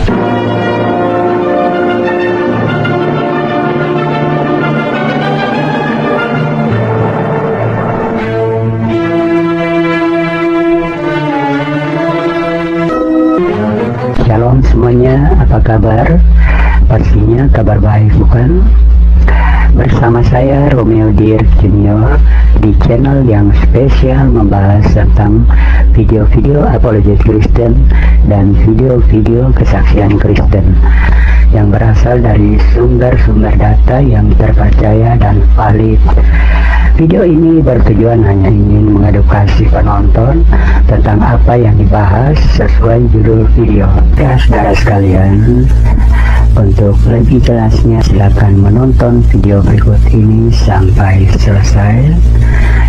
Shalom semuanya, apa kabar? Pastinya kabar baik, bukan? Bersama saya Romeo Dir Junior di channel yang spesial membahas tentang video-video apologet Kristen dan video-video kesaksian Kristen yang berasal dari sumber-sumber data yang terpercaya dan valid. Video ini bertujuan hanya ingin mengedukasi penonton tentang apa yang dibahas sesuai judul video. Ya, saudara sekalian, untuk lebih jelasnya silakan menonton video berikut ini sampai selesai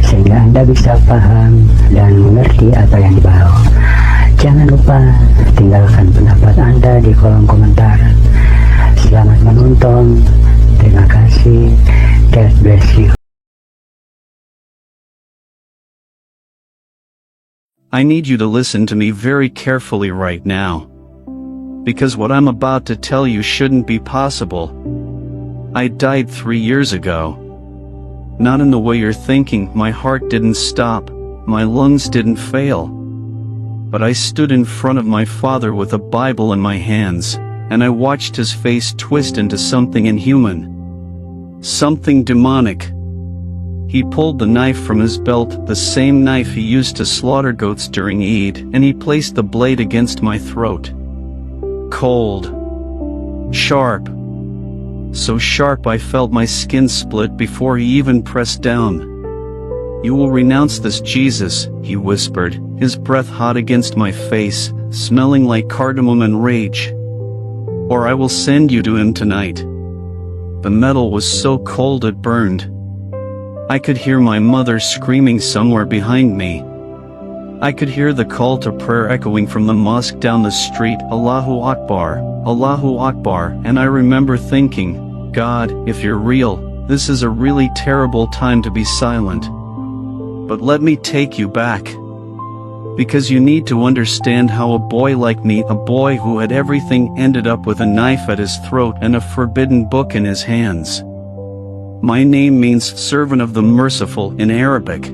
sehingga Anda bisa paham dan mengerti apa yang dibahas. Jangan lupa tinggalkan pendapat Anda di kolom komentar. Selamat menonton. Terima kasih. God bless you. I need you to listen to me very carefully right now, because what I'm about to tell you shouldn't be possible. I died 3 years ago. Not in the way you're thinking. My heart didn't stop, my lungs didn't fail. But I stood in front of my father with a Bible in my hands, and I watched his face twist into something inhuman. Something demonic. He pulled the knife from his belt, the same knife he used to slaughter goats during Eid, and he placed the blade against my throat. Cold. Sharp. So sharp I felt my skin split before he even pressed down. "You will renounce this Jesus," he whispered, his breath hot against my face, smelling like cardamom and rage. "Or I will send you to him tonight." The metal was so cold it burned. I could hear my mother screaming somewhere behind me. I could hear the call to prayer echoing from the mosque down the street, "Allahu Akbar, Allahu Akbar," and I remember thinking, God, if you're real, this is a really terrible time to be silent. But let me take you back. Because you need to understand how a boy like me, a boy who had everything, ended up with a knife at his throat and a forbidden book in his hands. My name means servant of the merciful in Arabic.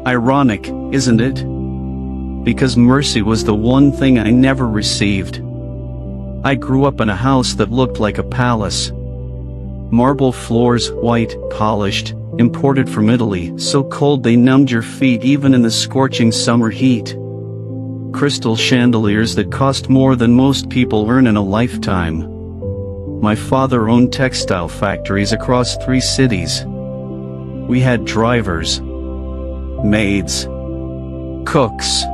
Ironic, isn't it? Because mercy was the one thing I never received. I grew up in a house that looked like a palace. Marble floors, white, polished, imported from Italy, so cold they numbed your feet even in the scorching summer heat. Crystal chandeliers that cost more than most people earn in a lifetime. My father owned textile factories across 3 cities. We had drivers, maids, cooks,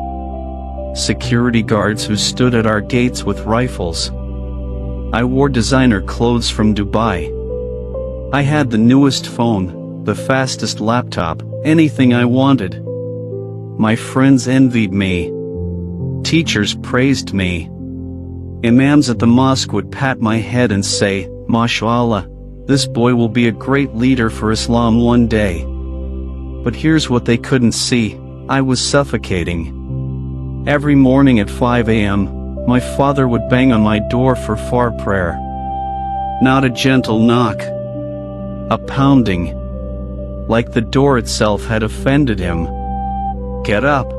security guards who stood at our gates with rifles. I wore designer clothes from Dubai. I had the newest phone, the fastest laptop, anything I wanted. My friends envied me. Teachers praised me. Imams at the mosque would pat my head and say, "MashaAllah, this boy will be a great leader for Islam one day." But here's what they couldn't see: I was suffocating. Every morning at 5 a.m., my father would bang on my door for far prayer. Not a gentle knock. A pounding. Like the door itself had offended him. "Get up.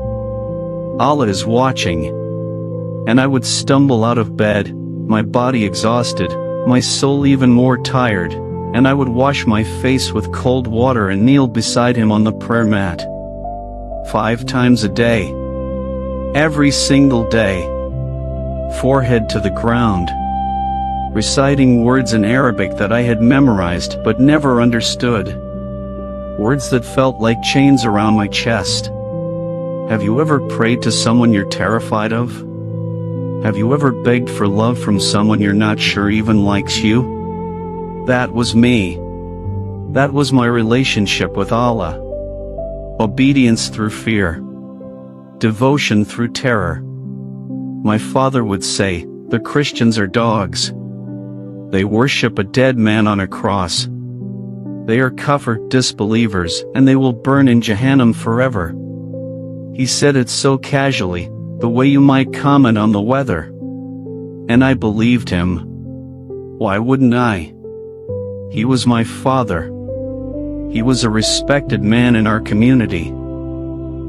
Allah is watching." And I would stumble out of bed, my body exhausted, my soul even more tired, and I would wash my face with cold water and kneel beside him on the prayer mat. 5 times a day. Every single day. Forehead to the ground. Reciting words in Arabic that I had memorized but never understood. Words that felt like chains around my chest. Have you ever prayed to someone you're terrified of? Have you ever begged for love from someone you're not sure even likes you? That was me. That was my relationship with Allah. Obedience through fear. Devotion through terror. My father would say, "The Christians are dogs. They worship a dead man on a cross. They are kafir, disbelievers, and they will burn in Jahannam forever." He said it so casually, the way you might comment on the weather. And I believed him. Why wouldn't I? He was my father. He was a respected man in our community.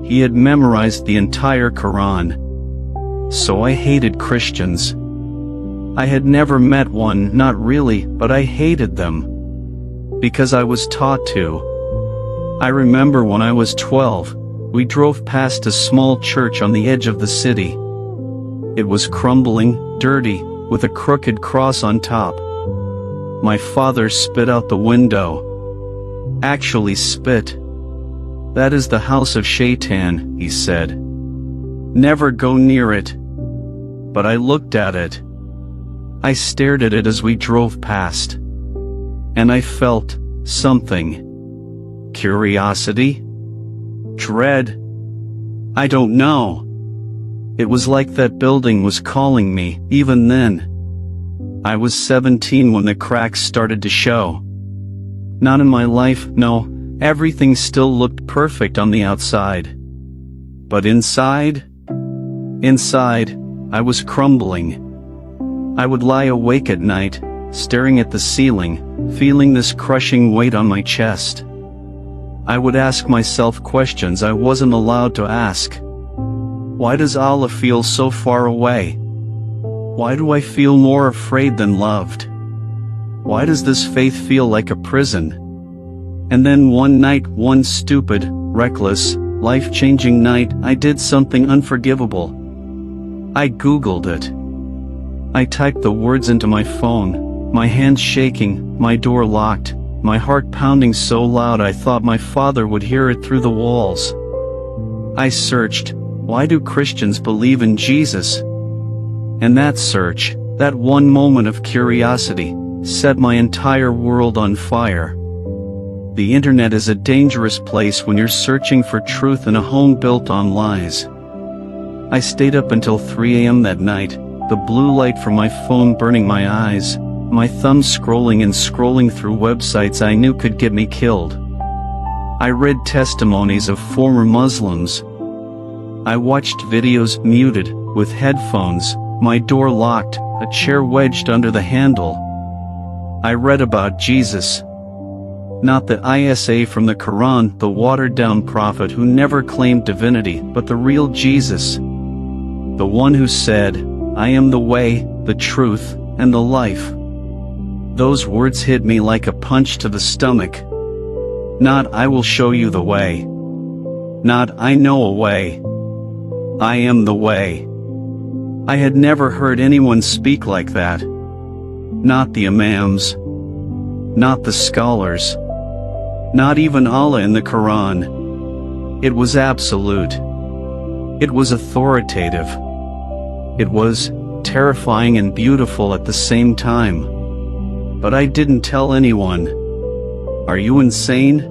He had memorized the entire Quran. So I hated Christians. I had never met one, not really, but I hated them. Because I was taught to. I remember when I was 12, we drove past a small church on the edge of the city. It was crumbling, dirty, with a crooked cross on top. My father spit out the window. Actually spit. That is the house of Shaitan, he said. Never go near it. But I looked at it. I stared at it as we drove past. And I felt something. Curiosity? Dread? I don't know. It was like that building was calling me, even then. I was 17 when the cracks started to show. Not in my life, no, everything still looked perfect on the outside. But inside, I was crumbling. I would lie awake at night, staring at the ceiling, feeling this crushing weight on my chest. I would ask myself questions I wasn't allowed to ask. Why does Allah feel so far away? Why do I feel more afraid than loved? Why does this faith feel like a prison? And then one night, one stupid, reckless, life-changing night, I did something unforgivable. I Googled it. I typed the words into my phone, my hands shaking, my door locked, my heart pounding so loud I thought my father would hear it through the walls. I searched, why do Christians believe in Jesus? And that search, that one moment of curiosity, set my entire world on fire. The internet is a dangerous place when you're searching for truth in a home built on lies. I stayed up until 3 a.m. that night, the blue light from my phone burning my eyes, my thumb scrolling and scrolling through websites I knew could get me killed. I read testimonies of former Muslims. I watched videos muted, with headphones, my door locked, a chair wedged under the handle. I read about Jesus. Not the ISA from the Quran, the watered-down prophet who never claimed divinity, but the real Jesus. The one who said, I am the way, the truth, and the life. Those words hit me like a punch to the stomach. Not I will show you the way. Not I know a way. I am the way. I had never heard anyone speak like that. Not the imams. Not the scholars. Not even Allah in the Quran. It was absolute. It was authoritative. It was terrifying and beautiful at the same time. But I didn't tell anyone. Are you insane?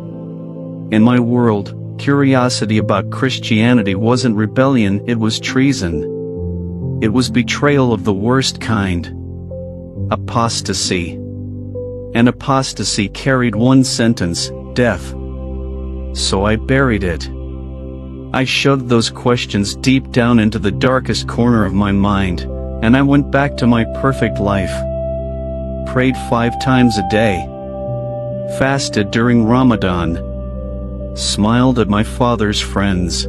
In my world, curiosity about Christianity wasn't rebellion, it was treason. It was betrayal of the worst kind. Apostasy. And apostasy carried one sentence, death. So I buried it. I shoved those questions deep down into the darkest corner of my mind, and I went back to my perfect life. Prayed 5 times a day. Fasted during Ramadan. Smiled at my father's friends.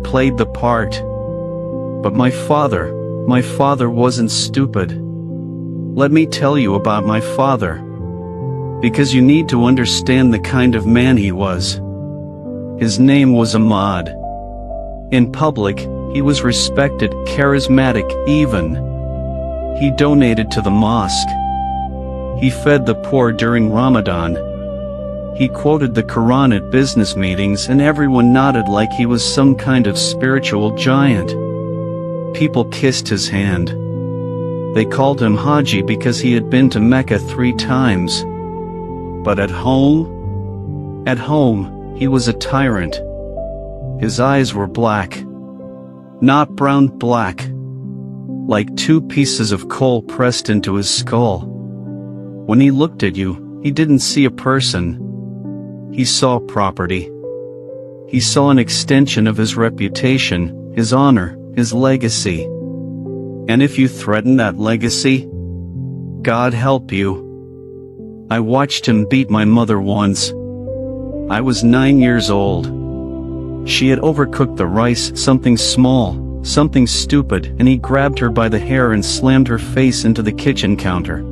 Played the part. But my father wasn't stupid. Let me tell you about my father. Because you need to understand the kind of man he was. His name was Ahmad. In public, he was respected, charismatic even. He donated to the mosque. He fed the poor during Ramadan. He quoted the Quran at business meetings and everyone nodded like he was some kind of spiritual giant. People kissed his hand. They called him Haji because he had been to Mecca 3 times. But at home, he was a tyrant. His eyes were black. Not brown, black. Like 2 pieces of coal pressed into his skull. When he looked at you, he didn't see a person. He saw property. He saw an extension of his reputation, his honor, his legacy. And if you threaten that legacy, God help you. I watched him beat my mother once. I was 9 years old. She had overcooked the rice, something small, something stupid, and he grabbed her by the hair and slammed her face into the kitchen counter.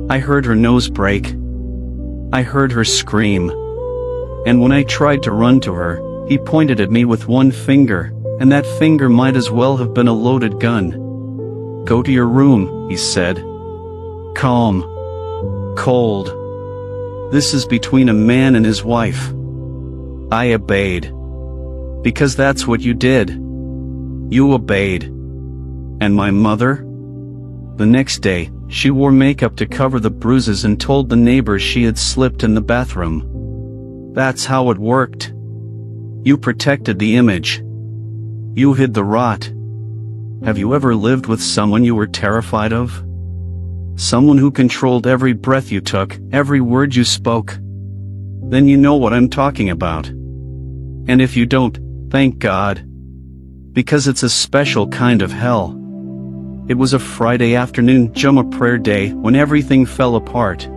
I heard her nose break. I heard her scream. And when I tried to run to her, he pointed at me with one finger, and that finger might as well have been a loaded gun. Go to your room, he said. Calm. Cold. This is between a man and his wife. I obeyed. Because that's what you did. You obeyed. And my mother? The next day, she wore makeup to cover the bruises and told the neighbors she had slipped in the bathroom. That's how it worked. You protected the image. You hid the rot. Have you ever lived with someone you were terrified of? Someone who controlled every breath you took, every word you spoke? Then you know what I'm talking about. And if you don't, thank God. Because it's a special kind of hell. It was a Friday afternoon Jummah prayer day when everything fell apart.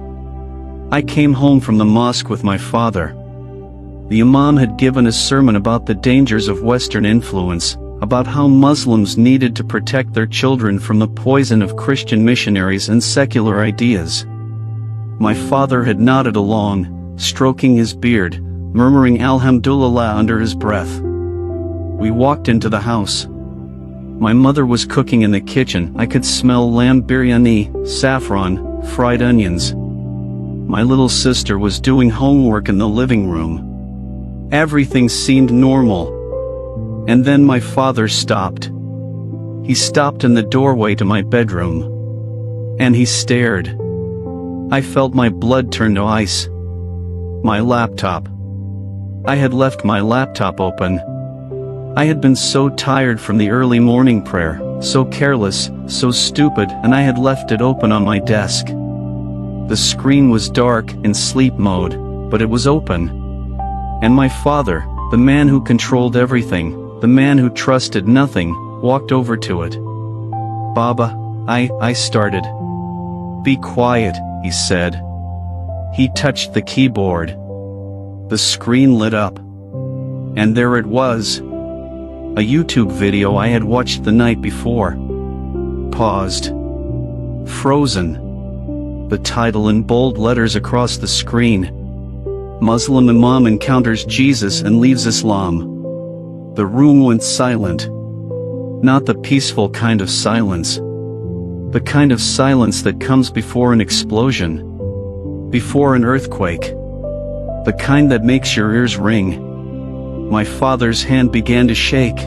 I came home from the mosque with my father. The Imam had given a sermon about the dangers of Western influence, about how Muslims needed to protect their children from the poison of Christian missionaries and secular ideas. My father had nodded along, stroking his beard, murmuring Alhamdulillah under his breath. We walked into the house. My mother was cooking in the kitchen. I could smell lamb biryani, saffron, fried onions. My little sister was doing homework in the living room. Everything seemed normal. And then my father stopped. He stopped in the doorway to my bedroom. And he stared. I felt my blood turn to ice. My laptop. I had left my laptop open. I had been so tired from the early morning prayer, so careless, so stupid, and I had left it open on my desk. The screen was dark, in sleep mode, but it was open. And my father, the man who controlled everything, the man who trusted nothing, walked over to it. Baba, I started. Be quiet, he said. He touched the keyboard. The screen lit up. And there it was. A YouTube video I had watched the night before. Paused. Frozen. The title in bold letters across the screen. Muslim Imam encounters Jesus and leaves Islam. The room went silent. Not the peaceful kind of silence. The kind of silence that comes before an explosion. Before an earthquake. The kind that makes your ears ring. My father's hand began to shake.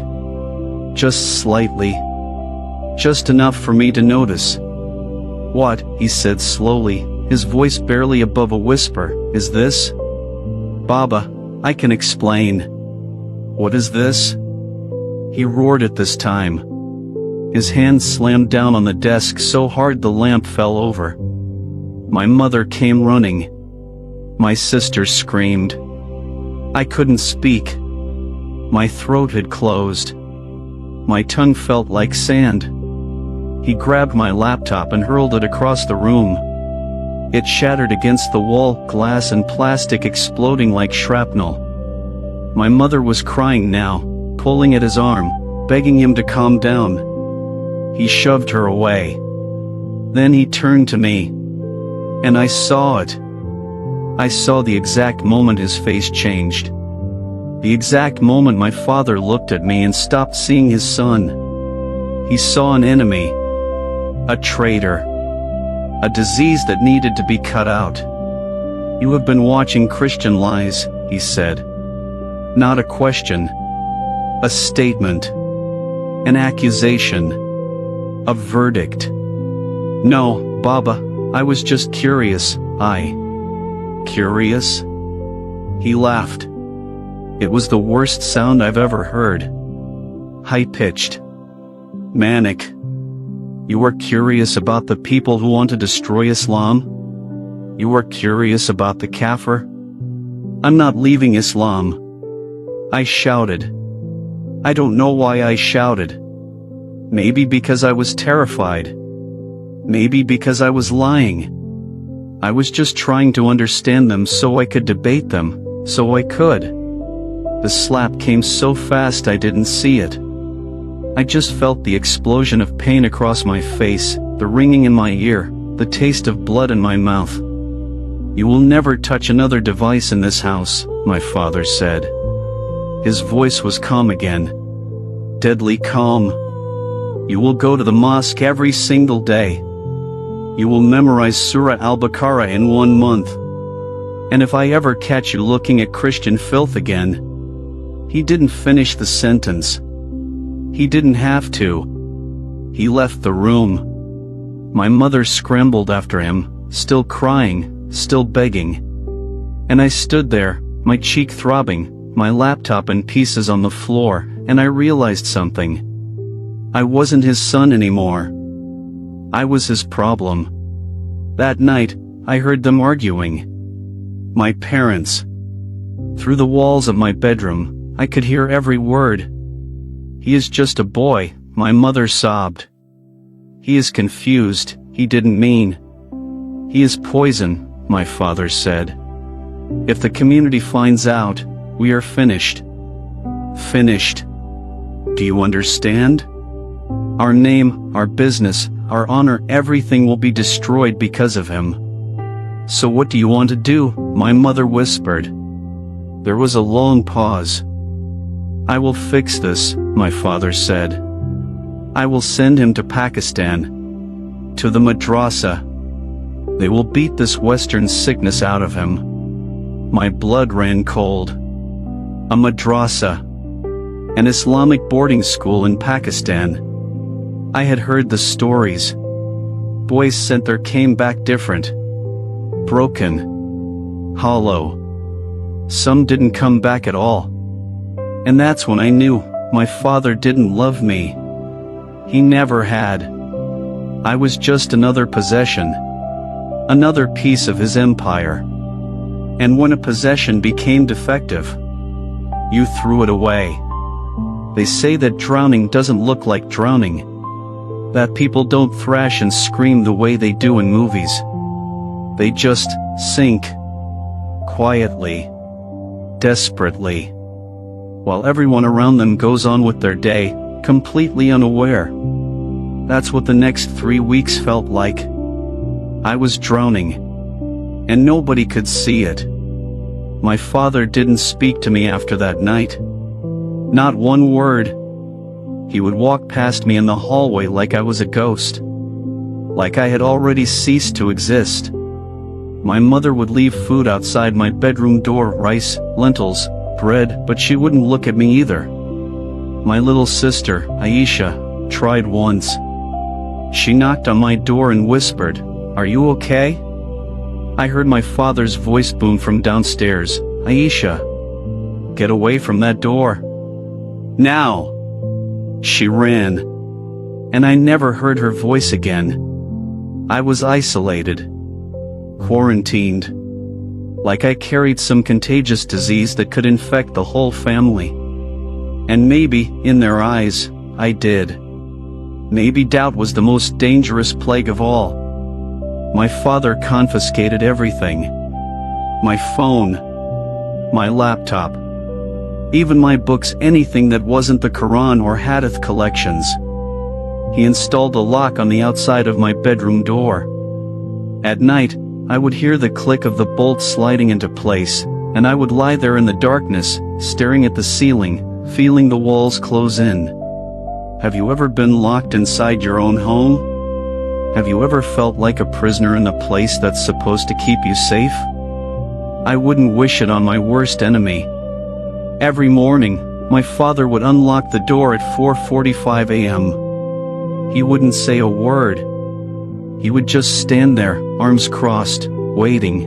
Just slightly. Just enough for me to notice. What, he said slowly, his voice barely above a whisper, is this? Baba, I can explain. What is this? He roared at this time. His hand slammed down on the desk so hard the lamp fell over. My mother came running. My sister screamed. I couldn't speak. My throat had closed. My tongue felt like sand. He grabbed my laptop and hurled it across the room. It shattered against the wall, glass and plastic exploding like shrapnel. My mother was crying now, pulling at his arm, begging him to calm down. He shoved her away. Then he turned to me. And I saw it. I saw the exact moment his face changed. The exact moment my father looked at me and stopped seeing his son. He saw an enemy. A traitor. A disease that needed to be cut out. You have been watching Christian lies, he said. Not a question. A statement. An accusation. A verdict. No, Baba, I was just curious. Curious? He laughed. It was the worst sound I've ever heard. High-pitched. Manic. You were curious about the people who want to destroy Islam? You were curious about the kafir? I'm not leaving Islam. I shouted. I don't know why I shouted. Maybe because I was terrified. Maybe because I was lying. I was just trying to understand them so I could debate them, so I could. The slap came so fast I didn't see it. I just felt the explosion of pain across my face, the ringing in my ear, the taste of blood in my mouth. "You will never touch another device in this house," my father said. His voice was calm again. Deadly calm. "You will go to the mosque every single day. You will memorize Surah Al-Baqarah in 1 month. And if I ever catch you looking at Christian filth again..." He didn't finish the sentence. He didn't have to. He left the room. My mother scrambled after him, still crying, still begging. And I stood there, my cheek throbbing, my laptop in pieces on the floor, and I realized something. I wasn't his son anymore. I was his problem. That night, I heard them arguing. My parents. Through the walls of my bedroom, I could hear every word. "He is just a boy," my mother sobbed. "He is confused, he didn't mean." "He is poison," my father said. "If the community finds out, we are finished." Finished. Do you understand? Our name, our business, our honor, everything will be destroyed because of him. "So what do you want to do?" my mother whispered. There was a long pause. "I will fix this," my father said. "I will send him to Pakistan. To the madrasa. They will beat this Western sickness out of him." My blood ran cold. A madrasa. An Islamic boarding school in Pakistan. I had heard the stories. Boys sent there came back different. Broken. Hollow. Some didn't come back at all. And that's when I knew my father didn't love me. He never had. I was just another possession. Another piece of his empire. And when a possession became defective, you threw it away. They say that drowning doesn't look like drowning. That people don't thrash and scream the way they do in movies. They just sink. Quietly. Desperately. While everyone around them goes on with their day, completely unaware. That's what the next 3 weeks felt like. I was drowning. And nobody could see it. My father didn't speak to me after that night. Not one word. He would walk past me in the hallway like I was a ghost. Like I had already ceased to exist. My mother would leave food outside my bedroom door, rice, lentils, bread, but she wouldn't look at me either. My little sister, Aisha, tried once. She knocked on my door and whispered, "Are you okay?" I heard my father's voice boom from downstairs, "Aisha, get away from that door. Now!" She ran. And I never heard her voice again. I was isolated. Quarantined. Like I carried some contagious disease that could infect the whole family. And maybe, in their eyes, I did. Maybe doubt was the most dangerous plague of all. My father confiscated everything. My phone. My laptop. Even my books, anything that wasn't the Quran or Hadith collections. He installed a lock on the outside of my bedroom door. At night, I would hear the click of the bolt sliding into place, and I would lie there in the darkness, staring at the ceiling, feeling the walls close in. Have you ever been locked inside your own home? Have you ever felt like a prisoner in a place that's supposed to keep you safe? I wouldn't wish it on my worst enemy. Every morning, my father would unlock the door at 4:45 a.m. He wouldn't say a word. He would just stand there, arms crossed, waiting.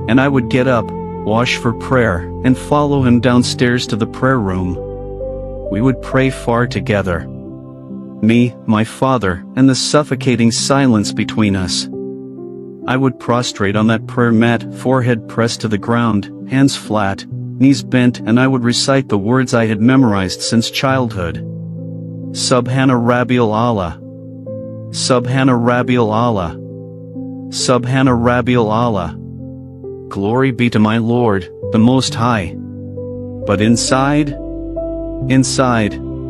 And I would get up, wash for prayer, and follow him downstairs to the prayer room. We would pray far together. Me, my father, and the suffocating silence between us. I would prostrate on that prayer mat, forehead pressed to the ground, hands flat, knees bent, and I would recite the words I had memorized since childhood. Subhana Rabiul Allah. Subhana Rabiul Allah. Subhana Rabiul Allah. Glory be to my Lord, the Most High. But inside,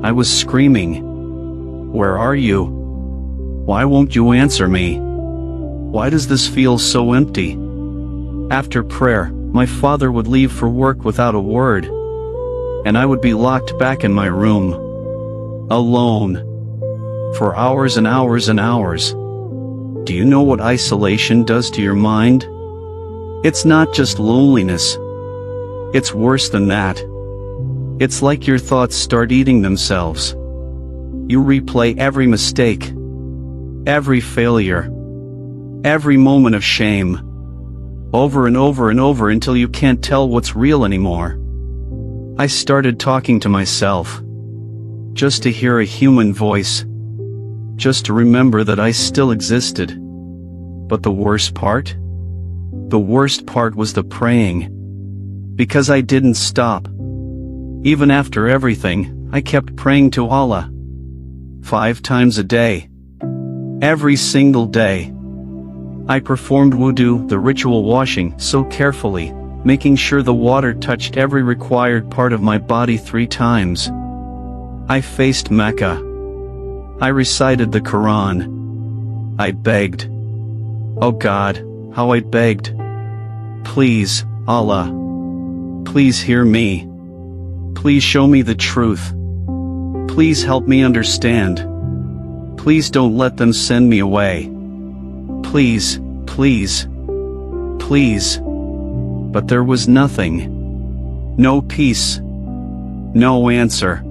I was screaming. Where are you? Why won't you answer me? Why does this feel so empty? After prayer, my father would leave for work without a word, and I would be locked back in my room, alone, for hours and hours and hours. Do you know what isolation does to your mind? It's not just loneliness. It's worse than that. It's like your thoughts start eating themselves. You replay every mistake, every failure, every moment of shame, over and over and over until you can't tell what's real anymore. I started talking to myself, just to hear a human voice, just to remember that I still existed. But the worst part was the praying, because I didn't stop. Even after everything, I kept praying to Allah. 5 times a day. Every single day. I performed wudu, the ritual washing, so carefully, making sure the water touched every required part of my body 3 times. I faced Mecca. I recited the Quran. I begged. Oh God, how I begged. Please, Allah. Please hear me. Please show me the truth. Please help me understand. Please don't let them send me away. Please, please, please. But there was nothing. No peace. No answer.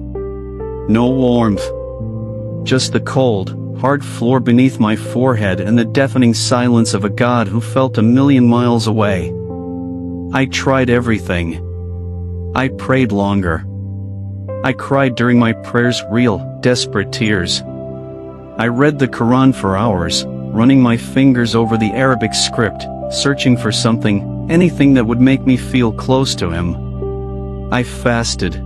No warmth. Just the cold, hard floor beneath my forehead and the deafening silence of a God who felt a million miles away. I tried everything. I prayed longer. I cried during my prayers real, desperate tears. I read the Quran for hours, running my fingers over the Arabic script, searching for something, anything that would make me feel close to him. I fasted.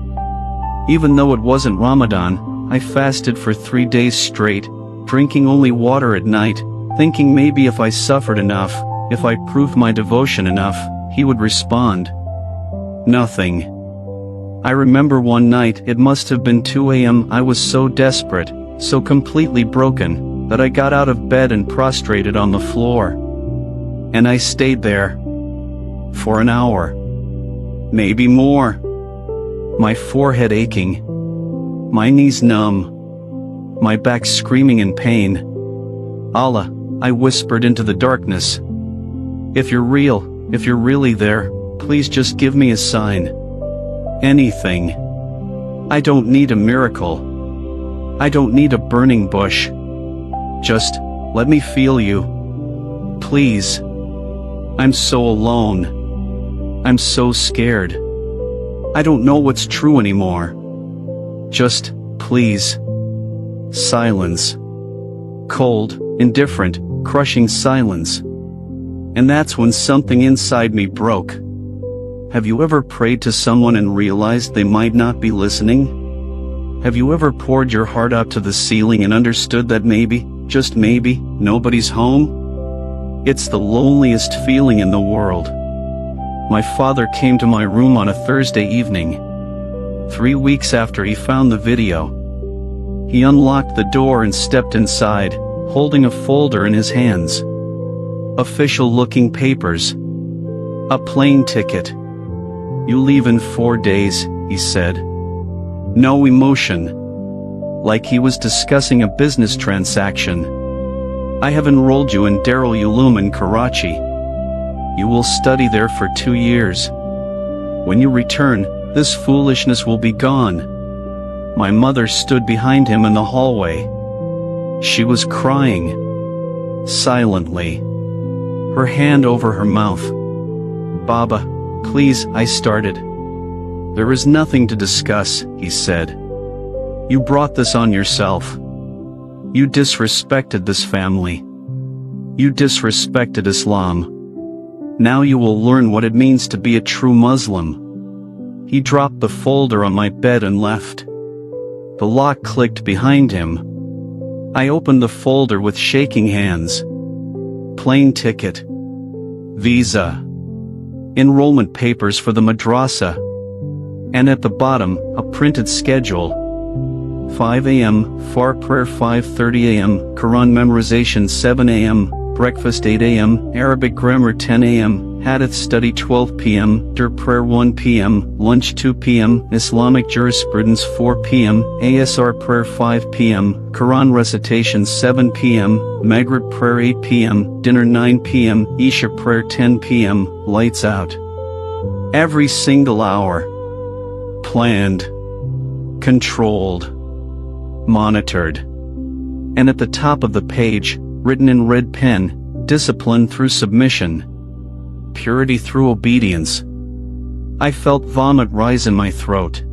Even though it wasn't Ramadan, I fasted for 3 days straight, drinking only water at night, thinking maybe if I suffered enough, if I proved my devotion enough, he would respond. Nothing. I remember one night, it must have been 2 a.m., I was so desperate, so completely broken, that I got out of bed and prostrated on the floor. And I stayed there. For an hour. Maybe more. My forehead aching. My knees numb. My back screaming in pain. Allah, I whispered into the darkness. If you're real, if you're really there, please just give me a sign. Anything. I don't need a miracle. I don't need a burning bush. Just, let me feel you. Please. I'm so alone. I'm so scared. I don't know what's true anymore. Just, please. Silence. Cold, indifferent, crushing silence. And that's when something inside me broke. Have you ever prayed to someone and realized they might not be listening? Have you ever poured your heart out to the ceiling and understood that maybe, just maybe, nobody's home? It's the loneliest feeling in the world. My father came to my room on a Thursday evening. 3 weeks after he found the video. He unlocked the door and stepped inside, holding a folder in his hands. Official-looking papers. A plane ticket. You leave in 4 days, he said. No emotion. Like he was discussing a business transaction. I have enrolled you in Darul Uloom in Karachi. You will study there for 2 years. When you return, this foolishness will be gone. My mother stood behind him in the hallway. She was crying. Silently. Her hand over her mouth. Baba, please, I started. There is nothing to discuss, he said. You brought this on yourself. You disrespected this family. You disrespected Islam. Now you will learn what it means to be a true Muslim. He dropped the folder on my bed and left. The lock clicked behind him. I opened the folder with shaking hands. Plane ticket. Visa. Enrollment papers for the madrasa. And at the bottom, a printed schedule. 5 a.m., Far prayer 5:30 a.m., Quran memorization 7 a.m., breakfast 8 a.m., Arabic grammar 10 a.m., Hadith study 12 p.m., Dur prayer 1 p.m., lunch 2 p.m., Islamic jurisprudence 4 p.m., ASR prayer 5 p.m., Quran recitation 7 p.m., Maghrib prayer 8 p.m., dinner 9 p.m., Isha prayer 10 p.m., lights out. Every single hour. Planned. Controlled. Monitored. And at the top of the page, written in red pen, discipline through submission. Purity through obedience. I felt vomit rise in my throat.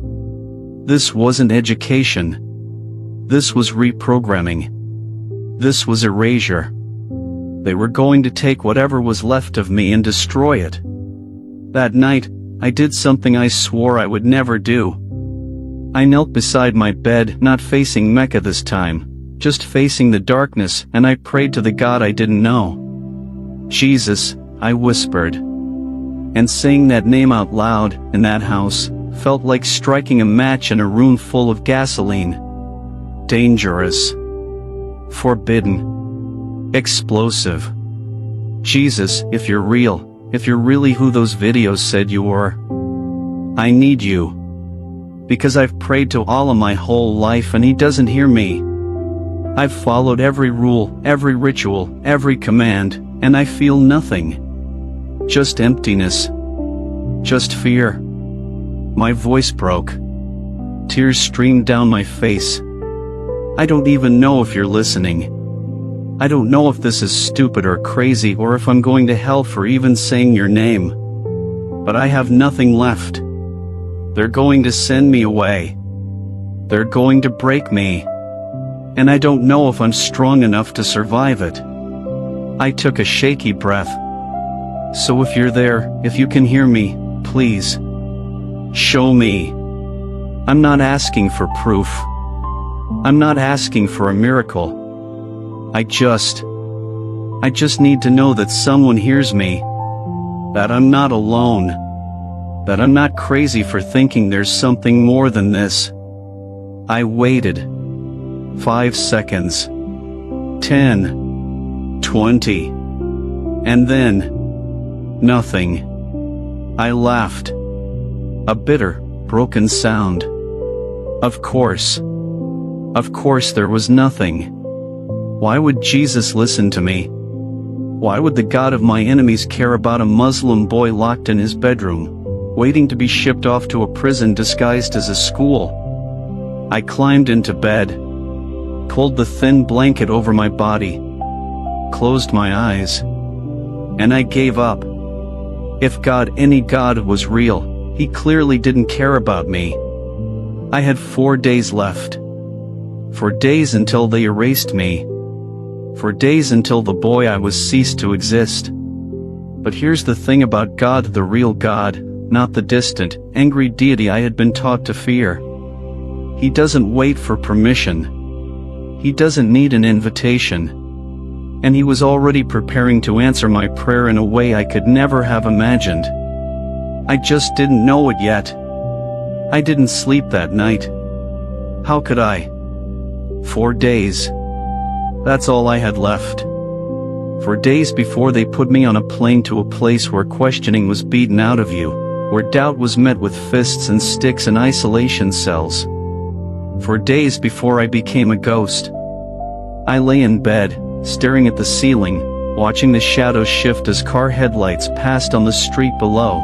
This wasn't education. This was reprogramming. This was erasure. They were going to take whatever was left of me and destroy it. That night, I did something I swore I would never do. I knelt beside my bed, not facing Mecca this time, just facing the darkness, and I prayed to the God I didn't know. Jesus, I whispered. And saying that name out loud, in that house, felt like striking a match in a room full of gasoline. Dangerous. Forbidden. Explosive. Jesus, if you're real, if you're really who those videos said you were, I need you. Because I've prayed to Allah my whole life and He doesn't hear me. I've followed every rule, every ritual, every command, and I feel nothing. Just emptiness. Just fear. My voice broke. Tears streamed down my face. I don't even know if you're listening. I don't know if this is stupid or crazy or if I'm going to hell for even saying your name. But I have nothing left. They're going to send me away. They're going to break me. And I don't know if I'm strong enough to survive it. I took a shaky breath. So if you're there, if you can hear me, please, show me. I'm not asking for proof. I'm not asking for a miracle. I just need to know that someone hears me. That I'm not alone. That I'm not crazy for thinking there's something more than this. I waited. 5 seconds. 10. 20. And then, nothing. I laughed. A bitter, broken sound. Of course there was nothing. Why would Jesus listen to me? Why would the God of my enemies care about a Muslim boy locked in his bedroom, waiting to be shipped off to a prison disguised as a school? I climbed into bed, pulled the thin blanket over my body, closed my eyes, and I gave up. If any God was real, He clearly didn't care about me. I had 4 days left. 4 days until they erased me. 4 days until the boy I was ceased to exist. But here's the thing about God, the real God, not the distant, angry deity I had been taught to fear. He doesn't wait for permission. He doesn't need an invitation. And He was already preparing to answer my prayer in a way I could never have imagined. I just didn't know it yet. I didn't sleep that night. How could I? 4 days. That's all I had left. 4 days before they put me on a plane to a place where questioning was beaten out of you, where doubt was met with fists and sticks and isolation cells. 4 days before I became a ghost. I lay in bed, staring at the ceiling, watching the shadows shift as car headlights passed on the street below.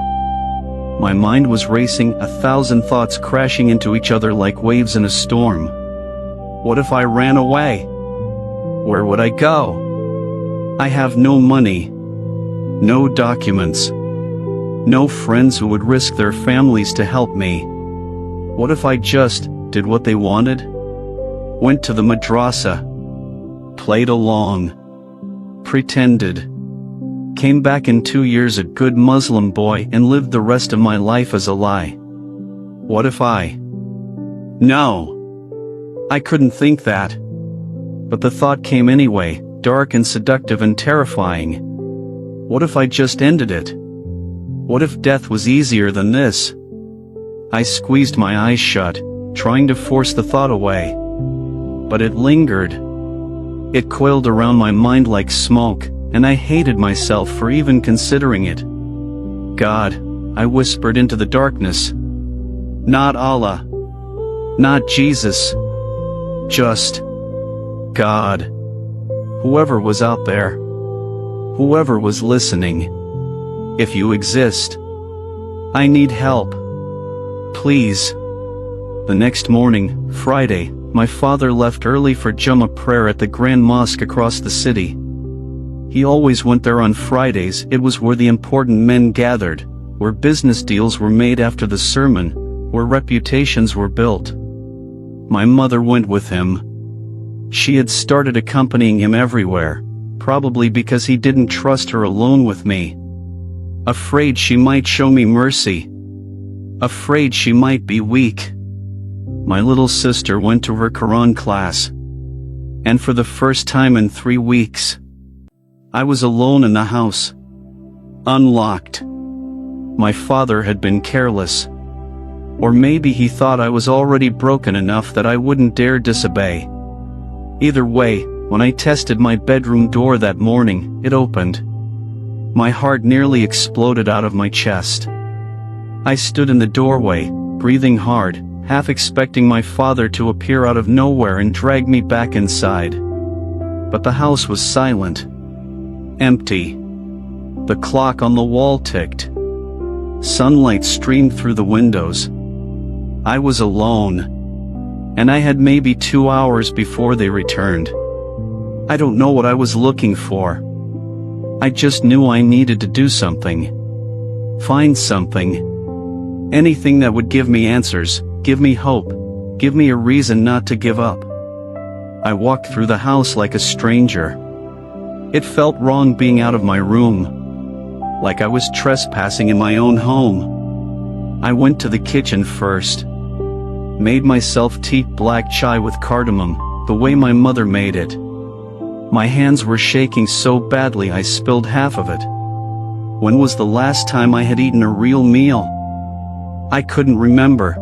My mind was racing, 1,000 thoughts crashing into each other like waves in a storm. What if I ran away? Where would I go? I have no money, no documents, no friends who would risk their families to help me. What if I just did what they wanted? Went to the madrasa, played along, pretended, came back in 2 years a good Muslim boy and lived the rest of my life as a lie. What if I? No. I couldn't think that. But the thought came anyway, dark and seductive and terrifying. What if I just ended it? What if death was easier than this? I squeezed my eyes shut, trying to force the thought away. But it lingered. It coiled around my mind like smoke, and I hated myself for even considering it. God, I whispered into the darkness. Not Allah. Not Jesus. Just God. Whoever was out there. Whoever was listening. If you exist, I need help. Please. The next morning, Friday, my father left early for Jummah prayer at the Grand Mosque across the city. He always went there on Fridays. It was where the important men gathered, where business deals were made after the sermon, where reputations were built. My mother went with him. She had started accompanying him everywhere, probably because he didn't trust her alone with me. Afraid she might show me mercy. Afraid she might be weak. My little sister went to her Quran class. And for the first time in 3 weeks, I was alone in the house. Unlocked. My father had been careless. Or maybe he thought I was already broken enough that I wouldn't dare disobey. Either way, when I tested my bedroom door that morning, it opened. My heart nearly exploded out of my chest. I stood in the doorway, breathing hard, half expecting my father to appear out of nowhere and drag me back inside. But the house was silent. Empty. The clock on the wall ticked. Sunlight streamed through the windows. I was alone. And I had maybe 2 hours before they returned. I don't know what I was looking for. I just knew I needed to do something. Find something. Anything that would give me answers, give me hope, give me a reason not to give up. I walked through the house like a stranger. It felt wrong being out of my room. Like I was trespassing in my own home. I went to the kitchen first. Made myself tea black chai with cardamom, the way my mother made it. My hands were shaking so badly I spilled half of it. When was the last time I had eaten a real meal? I couldn't remember.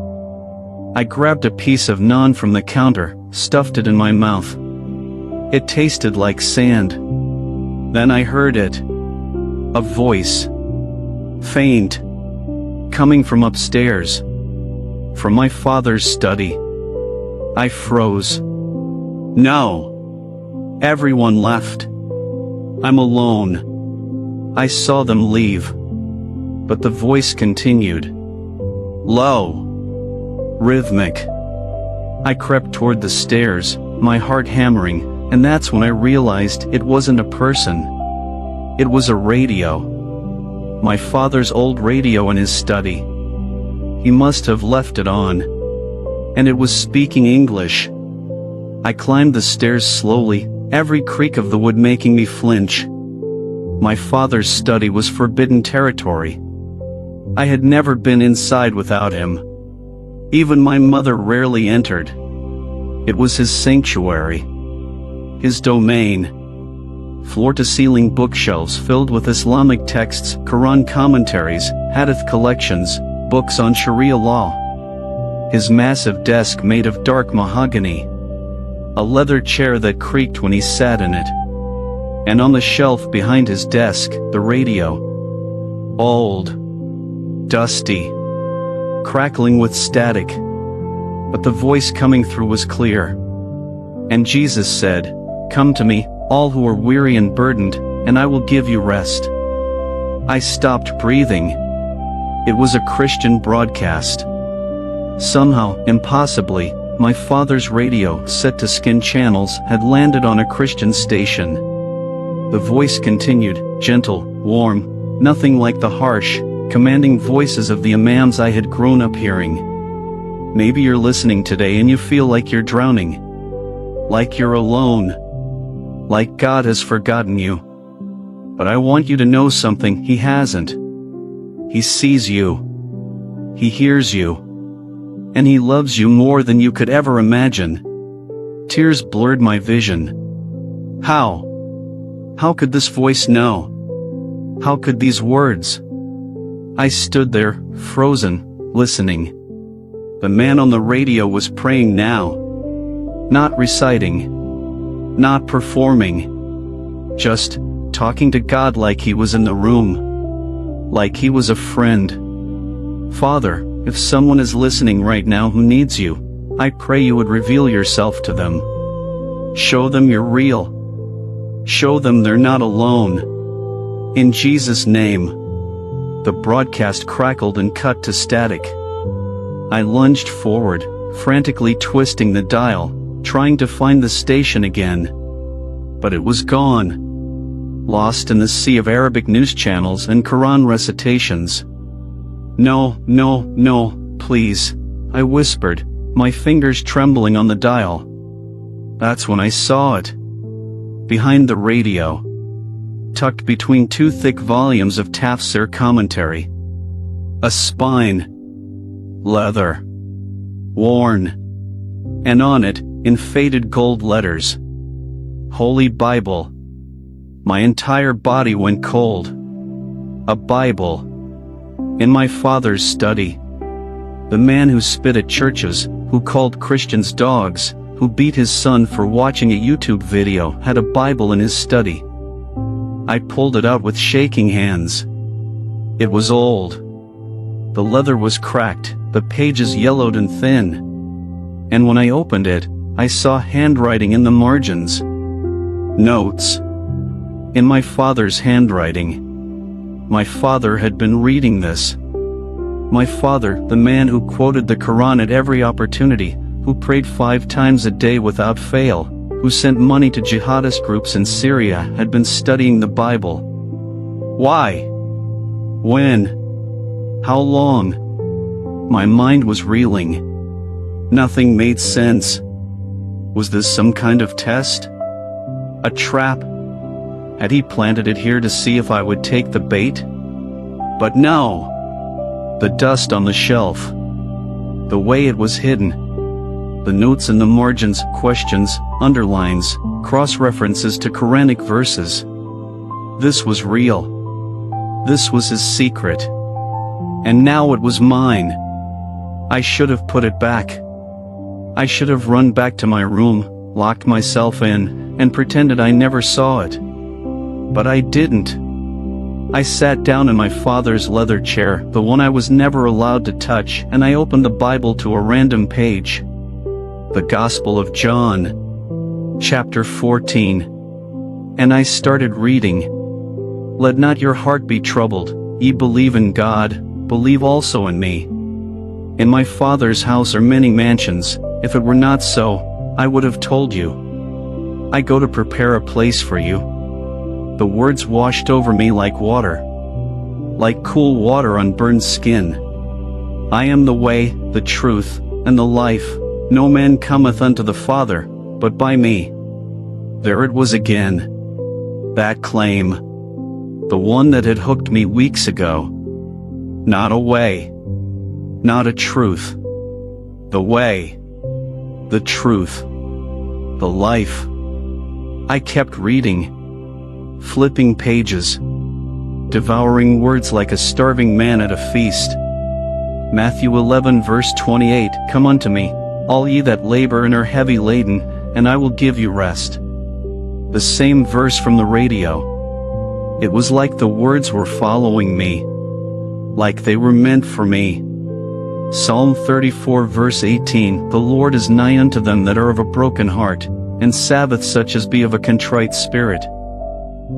I grabbed a piece of naan from the counter, stuffed it in my mouth. It tasted like sand. Then I heard it. A voice. Faint. Coming from upstairs. From my father's study. I froze. No. Everyone left. I'm alone. I saw them leave. But the voice continued. Low. Rhythmic. I crept toward the stairs, my heart hammering, and that's when I realized it wasn't a person. It was a radio. My father's old radio in his study. He must have left it on. And it was speaking English. I climbed the stairs slowly, every creak of the wood making me flinch. My father's study was forbidden territory. I had never been inside without him. Even my mother rarely entered. It was his sanctuary. His domain. Floor-to-ceiling bookshelves filled with Islamic texts, Quran commentaries, hadith collections, books on Sharia law. His massive desk made of dark mahogany. A leather chair that creaked when he sat in it. And on the shelf behind his desk, the radio. Old. Dusty. Crackling with static. But the voice coming through was clear. And Jesus said, "Come to me, all who are weary and burdened, and I will give you rest." I stopped breathing. It was a Christian broadcast. Somehow, impossibly, my father's radio, set to skin channels, had landed on a Christian station. The voice continued, gentle, warm, nothing like the harsh, commanding voices of the imams I had grown up hearing. Maybe you're listening today and you feel like you're drowning. Like you're alone. Like God has forgotten you. But I want you to know something, He hasn't. He sees you. He hears you. And He loves you more than you could ever imagine. Tears blurred my vision. How? How could this voice know? How could these words? I stood there, frozen, listening. The man on the radio was praying now. Not reciting. Not performing. Just talking to God like he was in the room. Like he was a friend. Father, if someone is listening right now who needs you, I pray you would reveal yourself to them. Show them you're real. Show them they're not alone. In Jesus' name. The broadcast crackled and cut to static. I lunged forward, frantically twisting the dial, trying to find the station again. But it was gone. Lost in the sea of Arabic news channels and Quran recitations. No, no, no, please, I whispered, my fingers trembling on the dial. That's when I saw it. Behind the radio. Tucked between two thick volumes of tafsir commentary. A spine. Leather. Worn. And on it, in faded gold letters. Holy Bible. My entire body went cold. A Bible. In my father's study. The man who spit at churches, who called Christians dogs, who beat his son for watching a YouTube video, had a Bible in his study. I pulled it out with shaking hands. It was old. The leather was cracked, the pages yellowed and thin. And when I opened it, I saw handwriting in the margins. Notes. In my father's handwriting. My father had been reading this. My father, the man who quoted the Quran at every opportunity, who prayed 5 times a day without fail, who sent money to jihadist groups in Syria, had been studying the Bible. Why? When? How long? My mind was reeling. Nothing made sense. Was this some kind of test? A trap? Had he planted it here to see if I would take the bait? But no. The dust on the shelf. The way it was hidden. The notes in the margins, questions, underlines, cross-references to Quranic verses. This was real. This was his secret. And now it was mine. I should have put it back. I should have run back to my room, locked myself in, and pretended I never saw it. But I didn't. I sat down in my father's leather chair, the one I was never allowed to touch, and I opened the Bible to a random page. The Gospel of John. Chapter 14. And I started reading. Let not your heart be troubled, ye believe in God, believe also in me. In my Father's house are many mansions, if it were not so, I would have told you. I go to prepare a place for you. The words washed over me like water. Like cool water on burned skin. I am the way, the truth, and the life. No man cometh unto the Father, but by me. There it was again. That claim. The one that had hooked me weeks ago. Not a way. Not a truth. The way. The truth. The life. I kept reading. Flipping pages. Devouring words like a starving man at a feast. Matthew 11 verse 28, Come unto me, all ye that labor and are heavy laden, and I will give you rest. The same verse from the radio. It was like the words were following me. Like they were meant for me. Psalm 34 verse 18, The Lord is nigh unto them that are of a broken heart, and saveth such as be of a contrite spirit.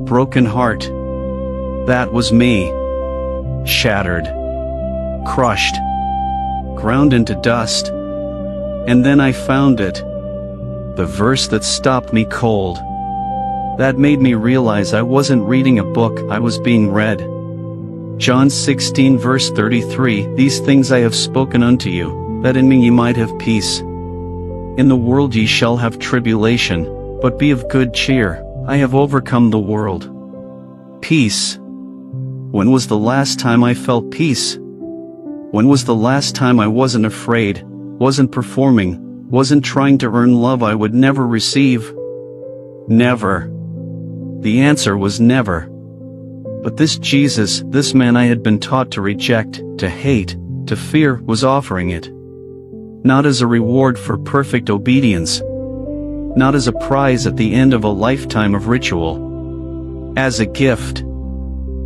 Broken heart. That was me. Shattered. Crushed. Ground into dust. And then I found it. The verse that stopped me cold. That made me realize I wasn't reading a book, I was being read. John 16 verse 33, These things I have spoken unto you, that in me ye might have peace. In the world ye shall have tribulation, but be of good cheer. I have overcome the world. Peace. When was the last time I felt peace? When was the last time I wasn't afraid, wasn't performing, Wasn't trying to earn love I would never receive. Never. The answer was never. But this Jesus, this man I had been taught to reject, to hate, to fear, was offering it. Not as a reward for perfect obedience. Not as a prize at the end of a lifetime of ritual. As a gift.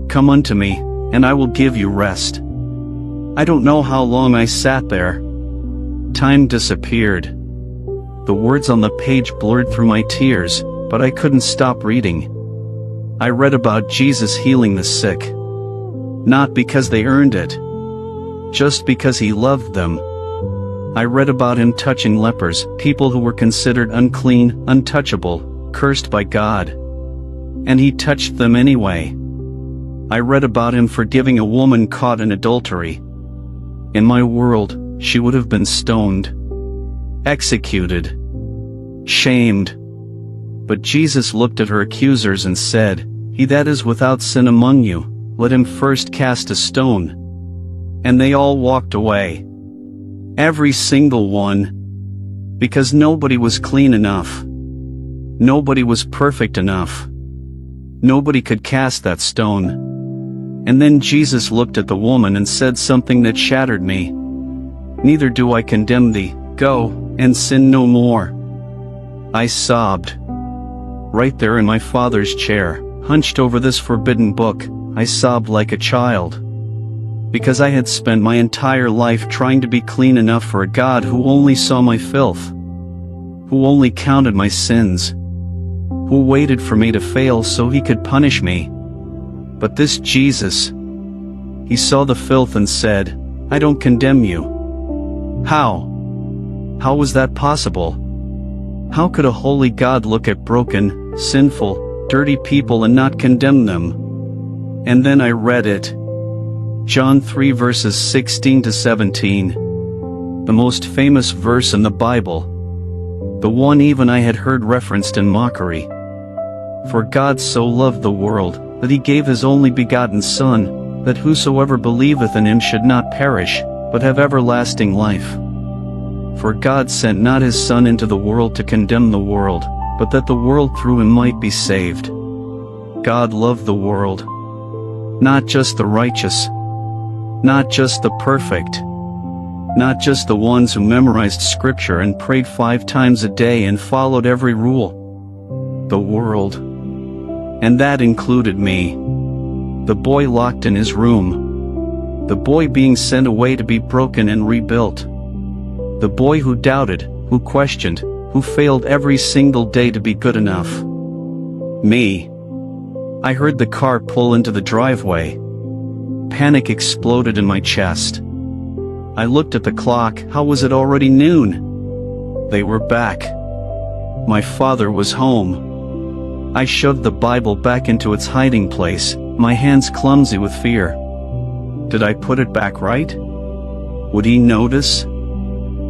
Come unto me, and I will give you rest. I don't know how long I sat there. Time disappeared. The words on the page blurred through my tears, but I couldn't stop reading. I read about Jesus healing the sick. Not because they earned it. Just because he loved them. I read about him touching lepers, people who were considered unclean, untouchable, cursed by God. And he touched them anyway. I read about him forgiving a woman caught in adultery. In my world, she would have been stoned, executed, shamed. But Jesus looked at her accusers and said, "He that is without sin among you, let him first cast a stone." And they all walked away. Every single one. Because nobody was clean enough. Nobody was perfect enough. Nobody could cast that stone. And then Jesus looked at the woman and said something that shattered me. "Neither do I condemn thee, go, and sin no more." I sobbed. Right there in my father's chair, hunched over this forbidden book, I sobbed like a child. Because I had spent my entire life trying to be clean enough for a God who only saw my filth. Who only counted my sins. Who waited for me to fail so he could punish me. But this Jesus, he saw the filth and said, "I don't condemn you." How? How was that possible? How could a holy God look at broken, sinful, dirty people and not condemn them? And then I read it. John 3 verses 16 to 17. The most famous verse in the Bible. The one even I had heard referenced in mockery. For God so loved the world, that he gave his only begotten Son, that whosoever believeth in him should not perish, but have everlasting life. For God sent not his Son into the world to condemn the world, but that the world through him might be saved. God loved the world. Not just the righteous. Not just the perfect. Not just the ones who memorized scripture and prayed 5 times a day and followed every rule. The world. And that included me. The boy locked in his room. The boy being sent away to be broken and rebuilt. The boy who doubted, who questioned, who failed every single day to be good enough. Me. I heard the car pull into the driveway. Panic exploded in my chest. I looked at the clock. How was it already noon? They were back. My father was home. I shoved the Bible back into its hiding place, my hands clumsy with fear. Did I put it back right? Would he notice?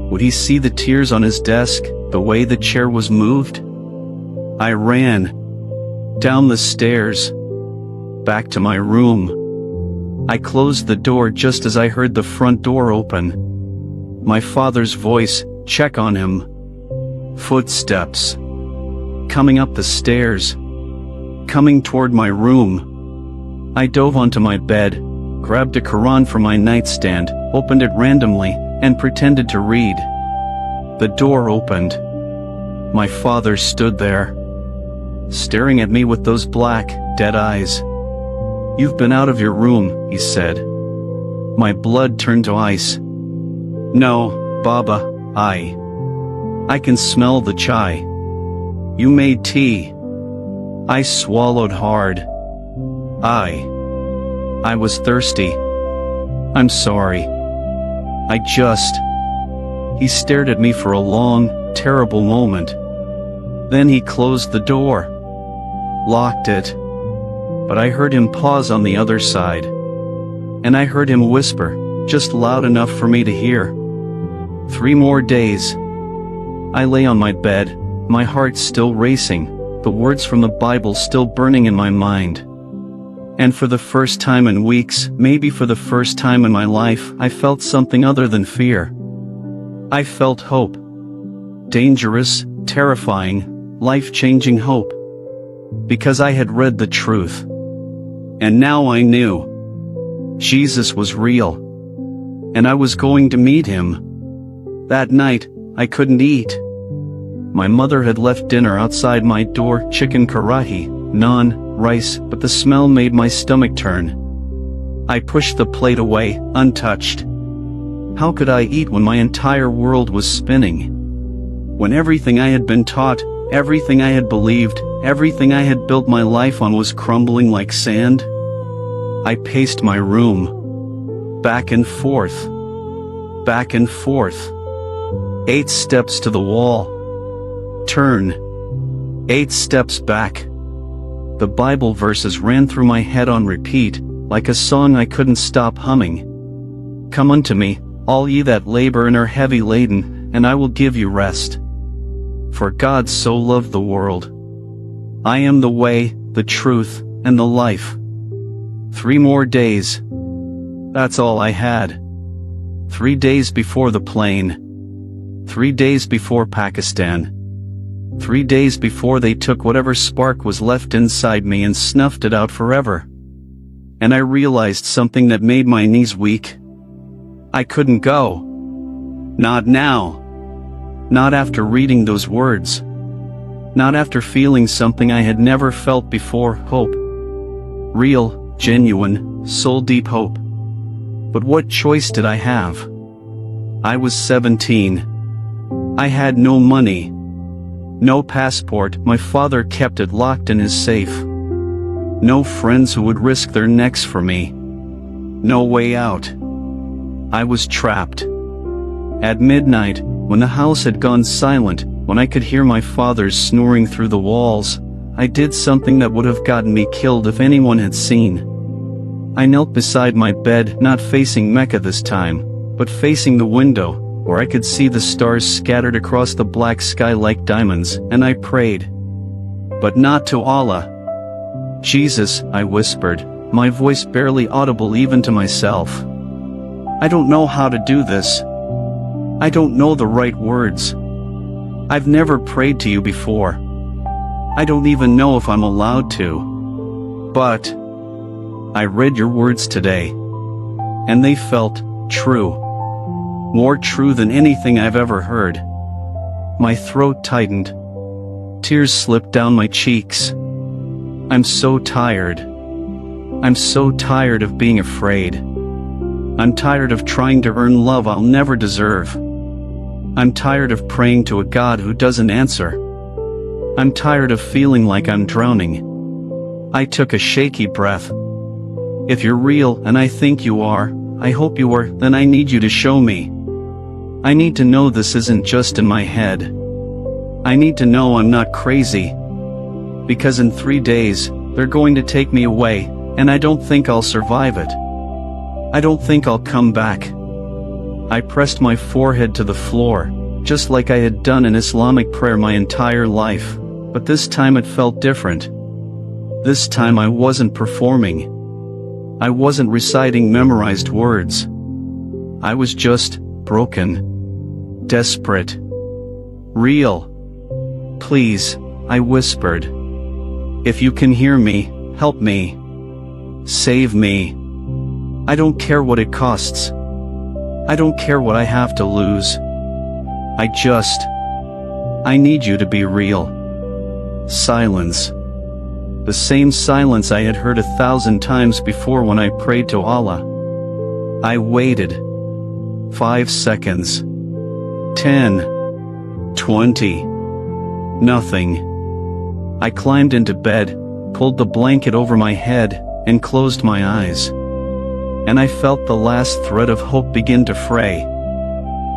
Would he see the tears on his desk, the way the chair was moved? I ran. Down the stairs. Back to my room. I closed the door just as I heard the front door open. My father's voice, "Check on him." Footsteps. Coming up the stairs. Coming toward my room. I dove onto my bed, grabbed a Quran from my nightstand, opened it randomly, and pretended to read. The door opened. My father stood there, staring at me with those black, dead eyes. "You've been out of your room," he said. My blood turned to ice. "No, Baba, I can smell the chai. You made tea." I swallowed hard. I was thirsty. "I'm sorry. He stared at me for a long, terrible moment. Then he closed the door. Locked it. But I heard him pause on the other side. And I heard him whisper, just loud enough for me to hear. 3 more days. I lay on my bed, my heart still racing, the words from the Bible still burning in my mind. And for the first time in weeks, maybe for the first time in my life, I felt something other than fear. I felt hope. dangerous, terrifying, life-changing hope. Because I had read the truth. And now I knew. Jesus was real. And I was going to meet him. That night, I couldn't eat. My mother had left dinner outside my door, chicken karahi, naan, rice, but the smell made my stomach turn. I pushed the plate away, untouched. How could I eat when my entire world was spinning? When everything I had been taught, everything I had believed, everything I had built my life on was crumbling like sand? I paced my room. Back and forth. Back and forth. 8 steps to the wall. Turn. 8 steps back. The Bible verses ran through my head on repeat, like a song I couldn't stop humming. Come unto me, all ye that labor and are heavy laden, and I will give you rest. For God so loved the world. I am the way, the truth, and the life. 3 more days. That's all I had. 3 days before the plane. 3 days before Pakistan. 3 days before they took whatever spark was left inside me and snuffed it out forever. And I realized something that made my knees weak. I couldn't go. Not now. Not after reading those words. Not after feeling something I had never felt before, hope. Real, genuine, soul-deep hope. But what choice did I have? I was 17. I had no money. No passport, my father kept it locked in his safe. No friends who would risk their necks for me. No way out. I was trapped. At midnight, when the house had gone silent, when I could hear my father snoring through the walls, I did something that would have gotten me killed if anyone had seen. I knelt beside my bed, not facing Mecca this time, but facing the window, where I could see the stars scattered across the black sky like diamonds, and I prayed. But not to Allah. Jesus, I whispered, my voice barely audible even to myself. I don't know how to do this. I don't know the right words. I've never prayed to you before. I don't even know if I'm allowed to. But I read your words today, and they felt true. More true than anything I've ever heard. My throat tightened. Tears slipped down my cheeks. I'm so tired. I'm so tired of being afraid. I'm tired of trying to earn love I'll never deserve. I'm tired of praying to a God who doesn't answer. I'm tired of feeling like I'm drowning. I took a shaky breath. If you're real, and I think you are, I hope you are, then I need you to show me. I need to know this isn't just in my head. I need to know I'm not crazy. Because in 3 days, they're going to take me away, and I don't think I'll survive it. I don't think I'll come back. I pressed my forehead to the floor, just like I had done in Islamic prayer my entire life, but this time it felt different. This time I wasn't performing. I wasn't reciting memorized words. I was just broken. Desperate. Real. Please, I whispered. If you can hear me, help me. Save me. I don't care what it costs. I don't care what I have to lose. I need you to be real. Silence. The same silence I had heard 1,000 times before when I prayed to Allah. I waited. 5 seconds. 10. 20. Nothing. I climbed into bed, pulled the blanket over my head, and closed my eyes. And I felt the last thread of hope begin to fray.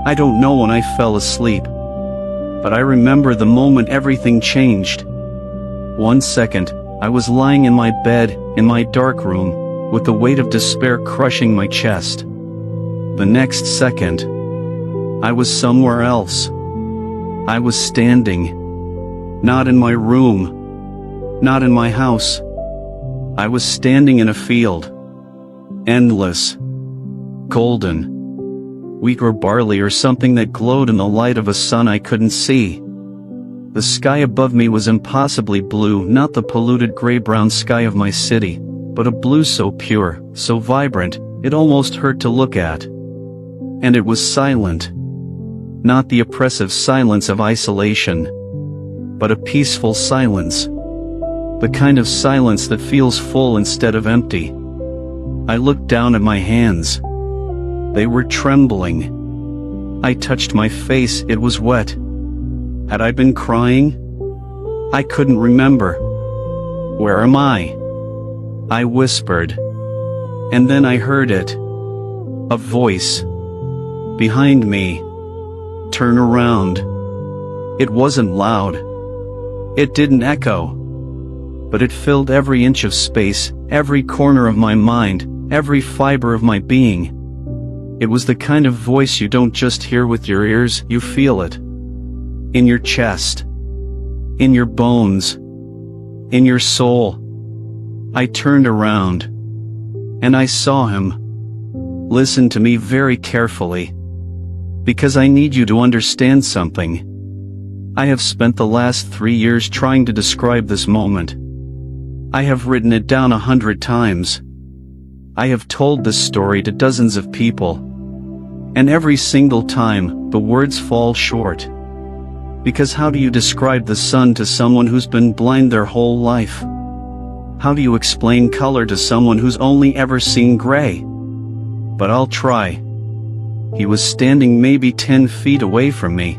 I don't know when I fell asleep, but I remember the moment everything changed. 1 second, I was lying in my bed, in my dark room, with the weight of despair crushing my chest. The next second, I was somewhere else. I was standing. Not in my room. Not in my house. I was standing in a field. Endless. Golden. wheat or barley or something that glowed in the light of a sun I couldn't see. The sky above me was impossibly blue, not the polluted gray-brown sky of my city, but a blue so pure, so vibrant, it almost hurt to look at. And it was silent. Not the oppressive silence of isolation, but a peaceful silence. The kind of silence that feels full instead of empty. I looked down at my hands. They were trembling. I touched my face, it was wet. Had I been crying? I couldn't remember. Where am I? I whispered. And then I heard it. A voice. Behind me. Turn around. It wasn't loud. It didn't echo. But it filled every inch of space, every corner of my mind, every fiber of my being. It was the kind of voice you don't just hear with your ears, you feel it. In your chest. In your bones. In your soul. I turned around. And I saw him. Listen to me very carefully. Because I need you to understand something. I have spent the last 3 years trying to describe this moment. I have written it down 100 times. I have told this story to dozens of people. And every single time, the words fall short. Because how do you describe the sun to someone who's been blind their whole life? How do you explain color to someone who's only ever seen gray? But I'll try. He was standing maybe 10 feet away from me.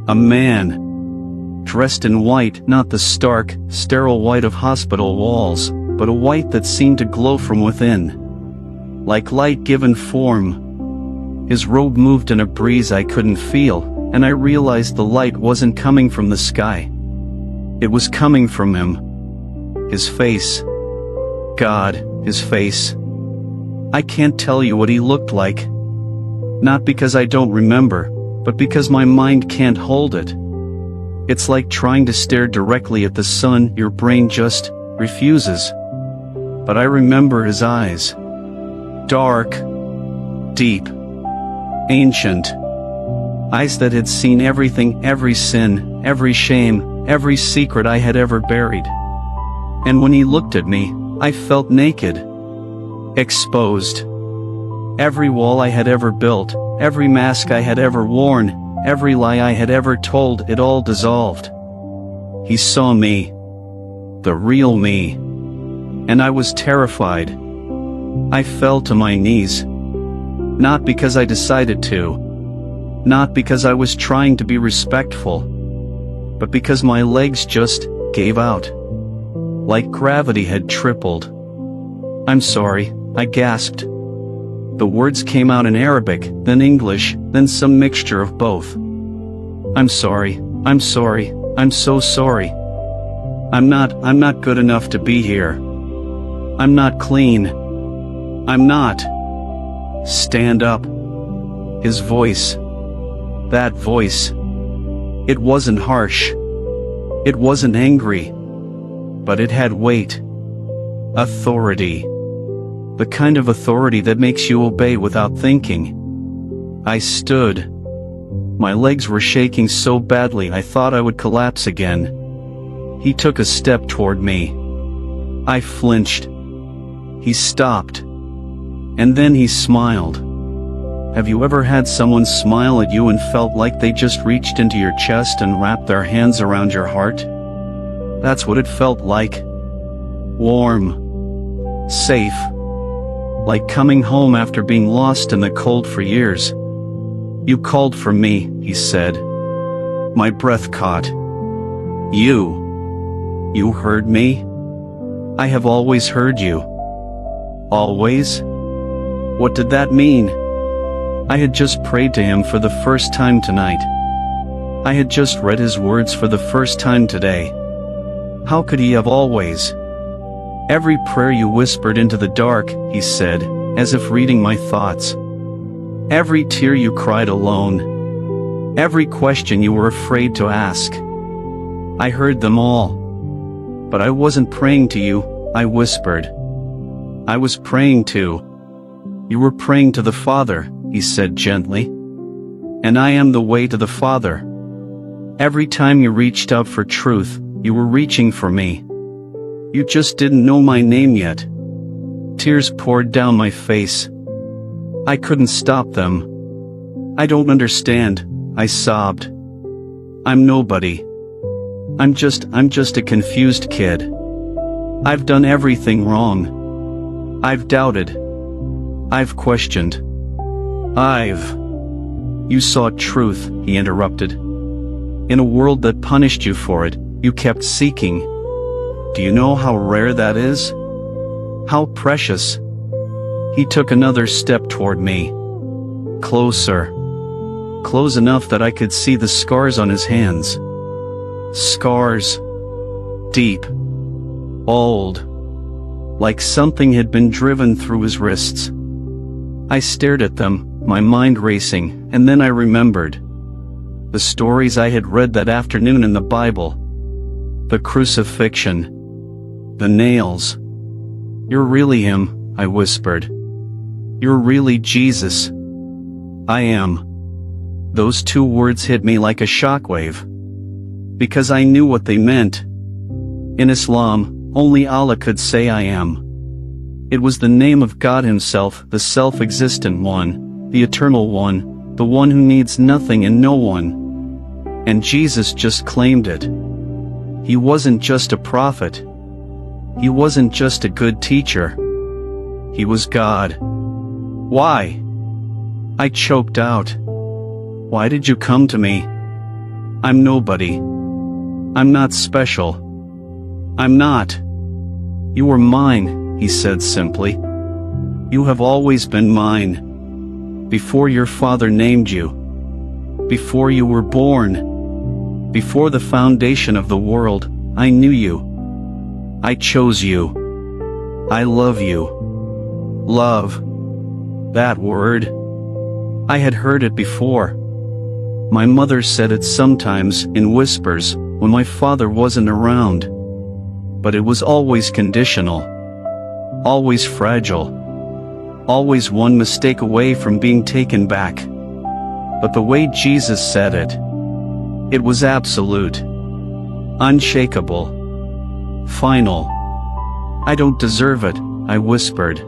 A man. Dressed in white, not the stark, sterile white of hospital walls, but a white that seemed to glow from within. Like light given form. His robe moved in a breeze I couldn't feel, and I realized the light wasn't coming from the sky. It was coming from him. His face. God, his face. I can't tell you what he looked like. Not because I don't remember, but because my mind can't hold it. It's like trying to stare directly at the sun, your brain just refuses. But I remember his eyes. Dark. Deep. Ancient. Eyes that had seen everything, every sin, every shame, every secret I had ever buried. And when he looked at me, I felt naked. Exposed. Every wall I had ever built, every mask I had ever worn, every lie I had ever told, it all dissolved. He saw me. The real me. And I was terrified. I fell to my knees. Not because I decided to. Not because I was trying to be respectful. But because my legs just gave out. Like gravity had tripled. I'm sorry, I gasped. The words came out in Arabic, then English, then some mixture of both. I'm sorry, I'm sorry, I'm so sorry. I'm not good enough to be here. I'm not clean. I'm not. Stand up. His voice. That voice. It wasn't harsh. It wasn't angry. But it had weight. Authority. The kind of authority that makes you obey without thinking. I stood. My legs were shaking so badly I thought I would collapse again. He took a step toward me. I flinched. He stopped. And then he smiled. Have you ever had someone smile at you and felt like they just reached into your chest and wrapped their hands around your heart? That's what it felt like. Warm. Safe. Like coming home after being lost in the cold for years. You called for me, he said. My breath caught. You heard me? I have always heard you. Always? What did that mean? I had just prayed to him for the first time tonight. I had just read his words for the first time today. How could he have always? Every prayer you whispered into the dark, he said, as if reading my thoughts. Every tear you cried alone. Every question you were afraid to ask. I heard them all. But I wasn't praying to you, I whispered. I was praying to. You were praying to the Father, he said gently. And I am the way to the Father. Every time you reached out for truth, you were reaching for me. You just didn't know my name yet. Tears poured down my face. I couldn't stop them. I don't understand, I sobbed. I'm nobody. I'm just a confused kid. I've done everything wrong. I've doubted. I've questioned. You saw truth, he interrupted. In a world that punished you for it, you kept seeking. Do you know how rare that is? How precious? He took another step toward me. Closer. Close enough that I could see the scars on his hands. Scars. Deep. Old. Like something had been driven through his wrists. I stared at them, my mind racing, and then I remembered. The stories I had read that afternoon in the Bible. The crucifixion. The nails. You're really him, I whispered. You're really Jesus. I am. Those two words hit me like a shockwave. Because I knew what they meant. In Islam, only Allah could say I am. It was the name of God himself, the self-existent one, the eternal one, the one who needs nothing and no one. And Jesus just claimed it. He wasn't just a prophet. He wasn't just a good teacher. He was God. Why? I choked out. Why did you come to me? I'm nobody. I'm not special. I'm not. You were mine, he said simply. You have always been mine. Before your father named you. Before you were born. Before the foundation of the world, I knew you. I chose you. I love you. Love. That word. I had heard it before. My mother said it sometimes, in whispers, when my father wasn't around. But it was always conditional. Always fragile. Always one mistake away from being taken back. But the way Jesus said it, it was absolute. Unshakable. Final. I don't deserve it, I whispered.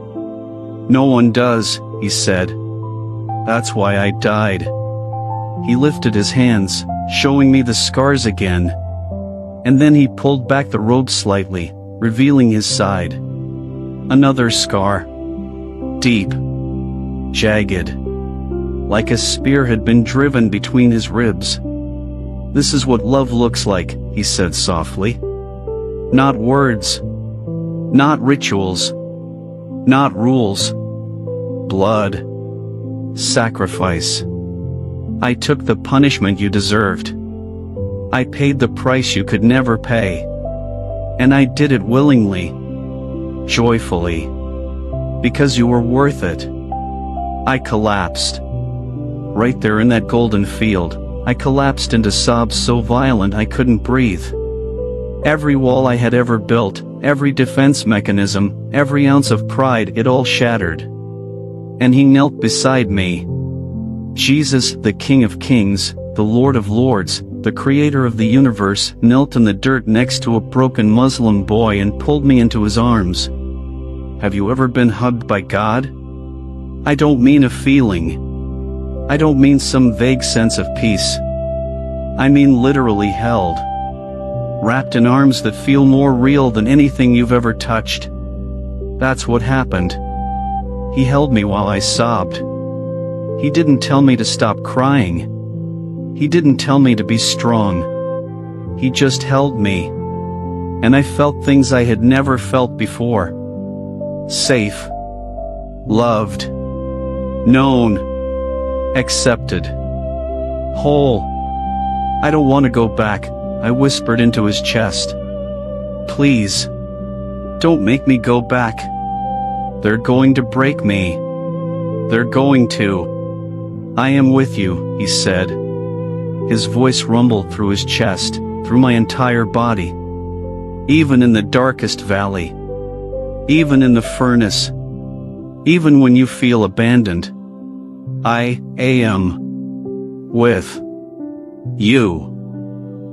No one does, he said. That's why I died. He lifted his hands, showing me the scars again. And then he pulled back the robe slightly, revealing his side. Another scar. Deep. Jagged. Like a spear had been driven between his ribs. This is what love looks like, he said softly. Not words. Not rituals. Not rules. Blood. Sacrifice. I took the punishment you deserved. I paid the price you could never pay. And I did it willingly. Joyfully. Because you were worth it. I collapsed. Right there in that golden field, I collapsed into sobs so violent I couldn't breathe. Every wall I had ever built, every defense mechanism, every ounce of pride, it all shattered. And he knelt beside me. Jesus, the King of Kings, the Lord of Lords, the Creator of the universe, knelt in the dirt next to a broken Muslim boy and pulled me into his arms. Have you ever been hugged by God? I don't mean a feeling. I don't mean some vague sense of peace. I mean literally held. Wrapped in arms that feel more real than anything you've ever touched. That's what happened. He held me while I sobbed. He didn't tell me to stop crying. He didn't tell me to be strong. He just held me. And I felt things I had never felt before. Safe. Loved. Known. Accepted. Whole. I don't want to go back, I whispered into his chest. Please. Don't make me go back. They're going to break me. They're going to. I am with you, he said. His voice rumbled through his chest, through my entire body. Even in the darkest valley. Even in the furnace. Even when you feel abandoned. I am with you.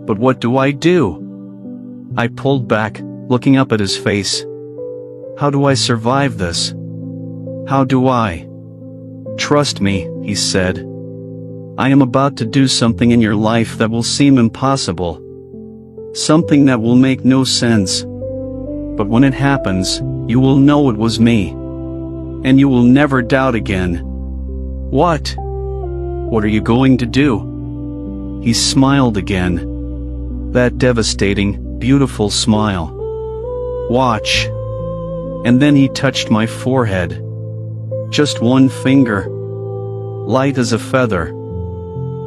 But what do? I pulled back, looking up at his face. How do I survive this? How do I? Trust me, he said. I am about to do something in your life that will seem impossible. Something that will make no sense. But when it happens, you will know it was me. And you will never doubt again. What? What are you going to do? He smiled again. That devastating, beautiful smile. Watch. And then he touched my forehead. Just one finger. Light as a feather.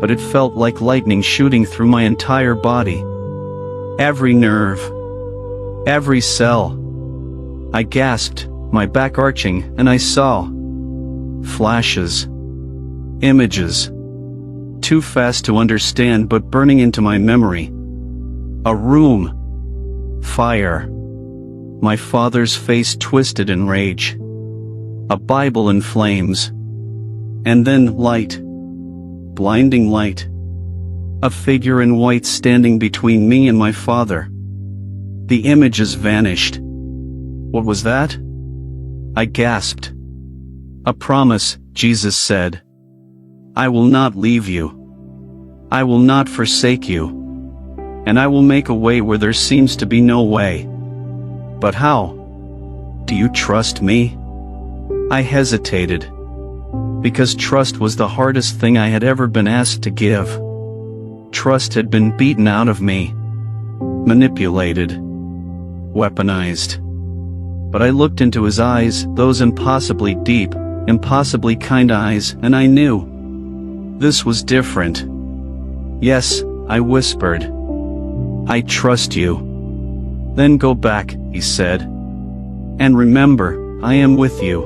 But it felt like lightning shooting through my entire body. Every nerve. Every cell. I gasped, my back arching, and I saw flashes. Images. Too fast to understand but burning into my memory. A room. Fire. My father's face twisted in rage. A Bible in flames. And then light. Blinding light. A figure in white standing between me and my father. The images vanished. What was that? I gasped. A promise, Jesus said. I will not leave you. I will not forsake you. And I will make a way where there seems to be no way. But how? Do you trust me? I hesitated. Because trust was the hardest thing I had ever been asked to give. Trust had been beaten out of me. Manipulated. Weaponized. But I looked into his eyes, those impossibly deep, impossibly kind eyes, and I knew. This was different. Yes, I whispered. I trust you. Then go back, he said. And remember, I am with you.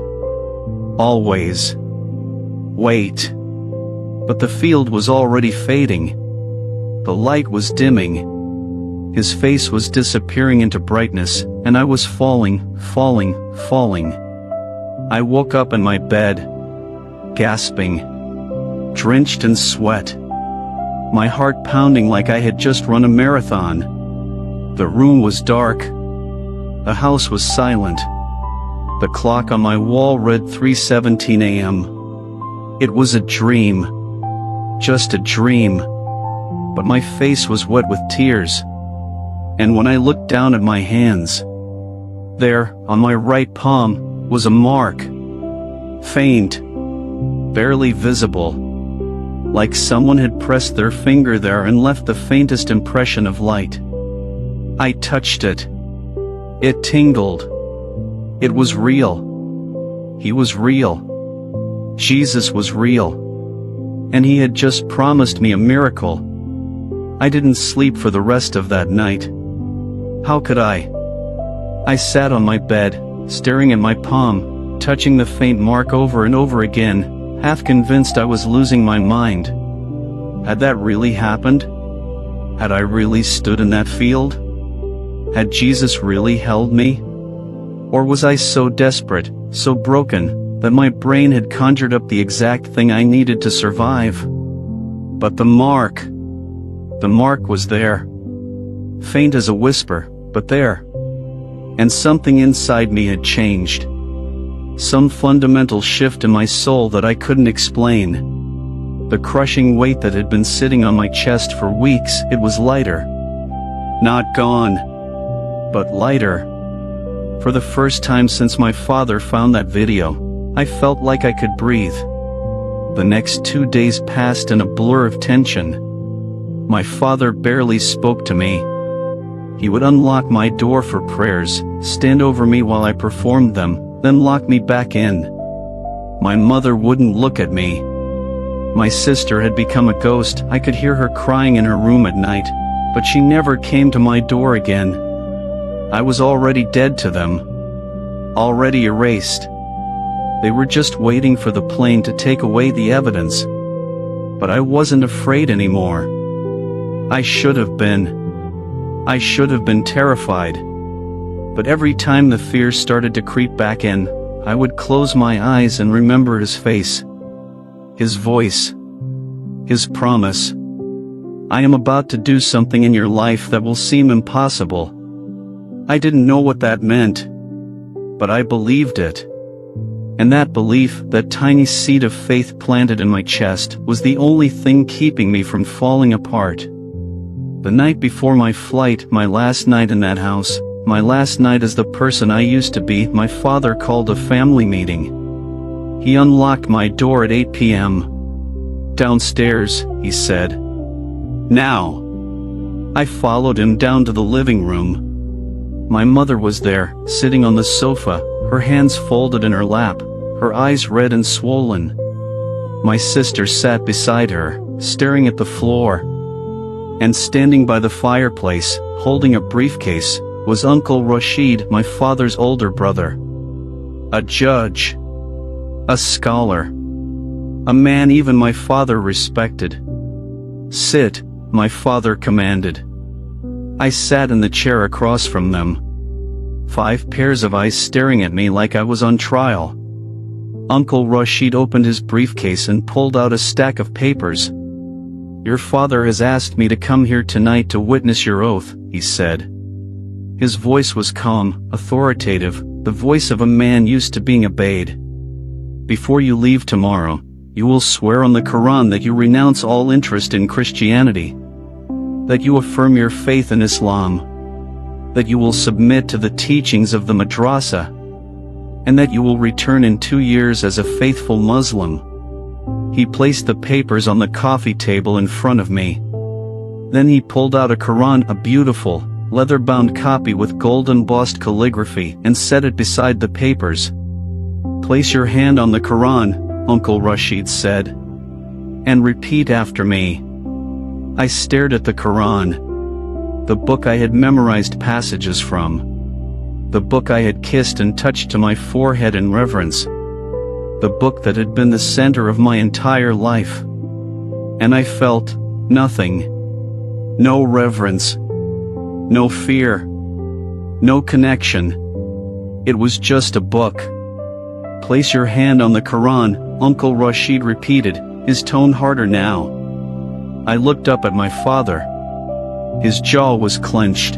Always. Wait. But the field was already fading. The light was dimming. His face was disappearing into brightness, and I was falling. I woke up in my bed, gasping, drenched in sweat, my heart pounding like I had just run a marathon. The room was dark. The house was silent. The clock on my wall read 3:17 a.m. It was a dream. Just a dream. But my face was wet with tears. And when I looked down at my hands, there, on my right palm, was a mark. Faint. Barely visible. Like someone had pressed their finger there and left the faintest impression of light. I touched it. It tingled. It was real. He was real. Jesus was real. And he had just promised me a miracle. I didn't sleep for the rest of that night. How could I? I sat on my bed, staring at my palm, touching the faint mark over and over again, half convinced I was losing my mind. Had that really happened? Had I really stood in that field? Had Jesus really held me? Or was I so desperate, so broken, that my brain had conjured up the exact thing I needed to survive? But the mark was there. Faint as a whisper, but there. And something inside me had changed. Some fundamental shift in my soul that I couldn't explain. The crushing weight that had been sitting on my chest for weeks, it was lighter. Not gone, but lighter. For the first time since my father found that video, I felt like I could breathe. The next 2 days passed in a blur of tension. My father barely spoke to me. He would unlock my door for prayers, stand over me while I performed them, then lock me back in. My mother wouldn't look at me. My sister had become a ghost. I could hear her crying in her room at night, but she never came to my door again. I was already dead to them. Already erased. They were just waiting for the plane to take away the evidence. But I wasn't afraid anymore. I should have been. I should have been terrified. But every time the fear started to creep back in, I would close my eyes and remember his face. his voice, his promise. I am about to do something in your life that will seem impossible. I didn't know what that meant, but I believed it. And that belief, that tiny seed of faith planted in my chest, was the only thing keeping me from falling apart. The night before my flight, my last night in that house, my last night as the person I used to be, my father called a family meeting. He unlocked my door at 8 p.m. "Downstairs," he said. "Now." I followed him down to the living room. My mother was there, sitting on the sofa, her hands folded in her lap, her eyes red and swollen. My sister sat beside her, staring at the floor. And standing by the fireplace, holding a briefcase, was Uncle Rashid, my father's older brother. A judge. A scholar. A man even my father respected. "Sit," my father commanded. I sat in the chair across from them. 5 pairs of eyes staring at me like I was on trial. Uncle Rashid opened his briefcase and pulled out a stack of papers. "Your father has asked me to come here tonight to witness your oath," he said. His voice was calm, authoritative, the voice of a man used to being obeyed. "Before you leave tomorrow, you will swear on the Quran that you renounce all interest in Christianity, that you affirm your faith in Islam, that you will submit to the teachings of the madrasa, and that you will return in 2 years as a faithful Muslim." He placed the papers on the coffee table in front of me. Then he pulled out a Quran, a beautiful, leather-bound copy with gold-embossed calligraphy, and set it beside the papers. "Place your hand on the Quran," Uncle Rashid said, "and repeat after me." I stared at the Quran, the book I had memorized passages from, the book I had kissed and touched to my forehead in reverence, the book that had been the center of my entire life. And I felt nothing. No reverence. No fear. No connection. It was just a book. "Place your hand on the Quran," Uncle Rashid repeated, his tone harder now. I looked up at my father. His jaw was clenched.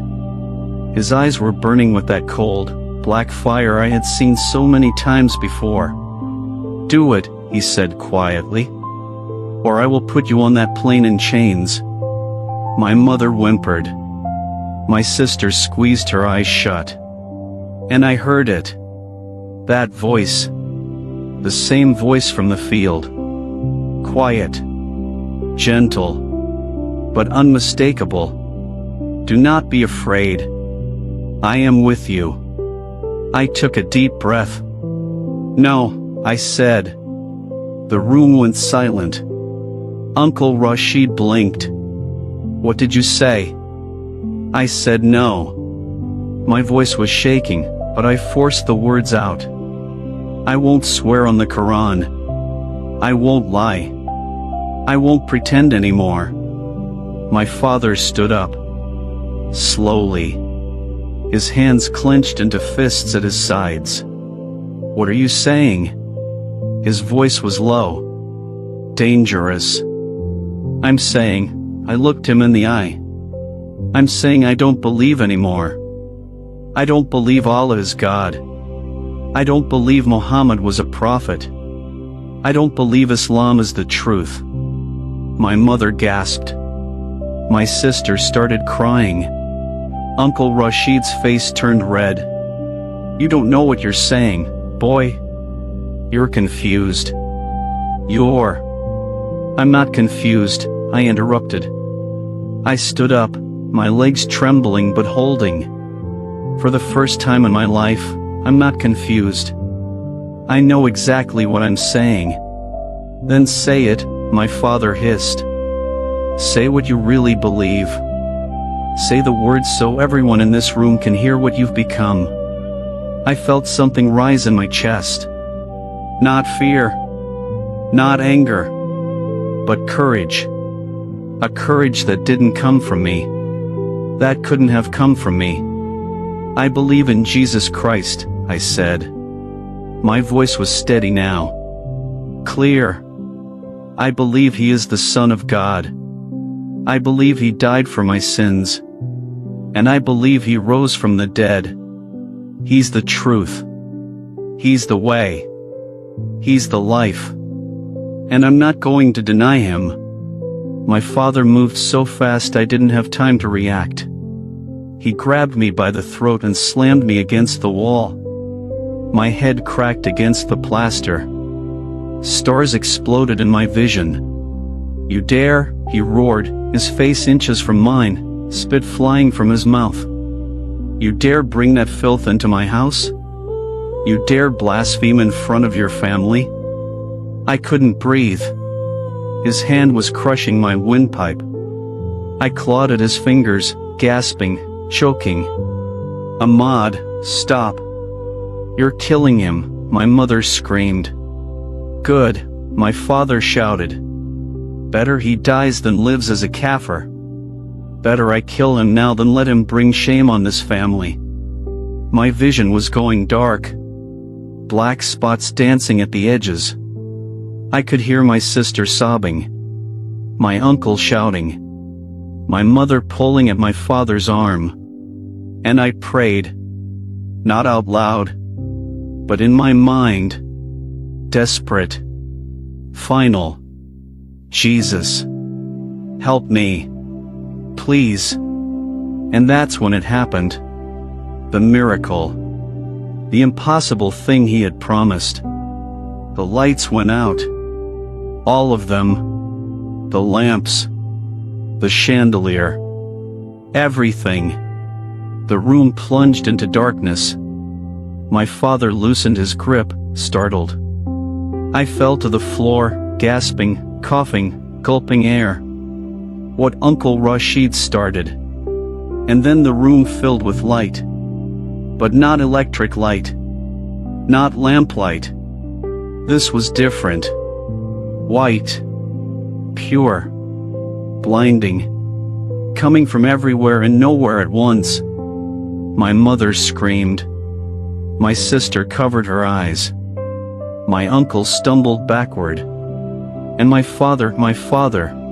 His eyes were burning with that cold, black fire I had seen so many times before. "Do it," he said quietly, "or I will put you on that plane in chains." My mother whimpered. My sister squeezed her eyes shut. And I heard it. That voice. The same voice from the field. Quiet. Gentle. But unmistakable. "Do not be afraid. I am with you." I took a deep breath. "No," I said. The room went silent. Uncle Rashid blinked. "What did you say?" I said no. My voice was shaking, but I forced the words out. "I won't swear on the Quran. I won't lie. I won't pretend anymore." My father stood up. Slowly. His hands clenched into fists at his sides. "What are you saying?" His voice was low. Dangerous. "I'm saying," I looked him in the eye. "I'm saying I don't believe anymore. I don't believe Allah is God. I don't believe Muhammad was a prophet. I don't believe Islam is the truth." My mother gasped. My sister started crying. Uncle Rashid's face turned red. "You don't know what you're saying, boy. You're confused." "I'm not confused," I interrupted. I stood up, my legs trembling but holding. "For the first time in my life, I'm not confused. I know exactly what I'm saying." "Then say it," my father hissed. "Say what you really believe. Say the words so everyone in this room can hear what you've become." I felt something rise in my chest. Not fear. Not anger. But courage. A courage that didn't come from me. That couldn't have come from me. "I believe in Jesus Christ," I said. My voice was steady now. Clear. I believe he is the Son of God. I believe he died for my sins. And I believe he rose from the dead. He's the truth. He's the way. He's the life. And I'm not going to deny him. My father moved so fast I didn't have time to react. He grabbed me by the throat and slammed me against the wall. My head cracked against the plaster. Stars exploded in my vision. "You dare," he roared, his face inches from mine, spit flying from his mouth. "You dare bring that filth into my house? You dare blaspheme in front of your family?" I couldn't breathe. His hand was crushing my windpipe. I clawed at his fingers, gasping, choking. "Ahmad, stop. You're killing him," my mother screamed. "Good," my father shouted. "Better he dies than lives as a kafir. Better I kill him now than let him bring shame on this family." My vision was going dark. Black spots dancing at the edges. I could hear my sister sobbing, my uncle shouting, my mother pulling at my father's arm. And I prayed, not out loud, but in my mind, desperate, final. "Jesus, help me, please." And that's when it happened. The miracle. The impossible thing he had promised. The lights went out. All of them. The lamps. The chandelier. Everything. The room plunged into darkness. My father loosened his grip, startled. I fell to the floor, gasping, coughing, gulping air. What Uncle Rashid started. And then the room filled with light. But not electric light. Not lamplight. This was different. White. Pure. Blinding. Coming from everywhere and nowhere at once. My mother screamed. My sister covered her eyes. My uncle stumbled backward. And my father,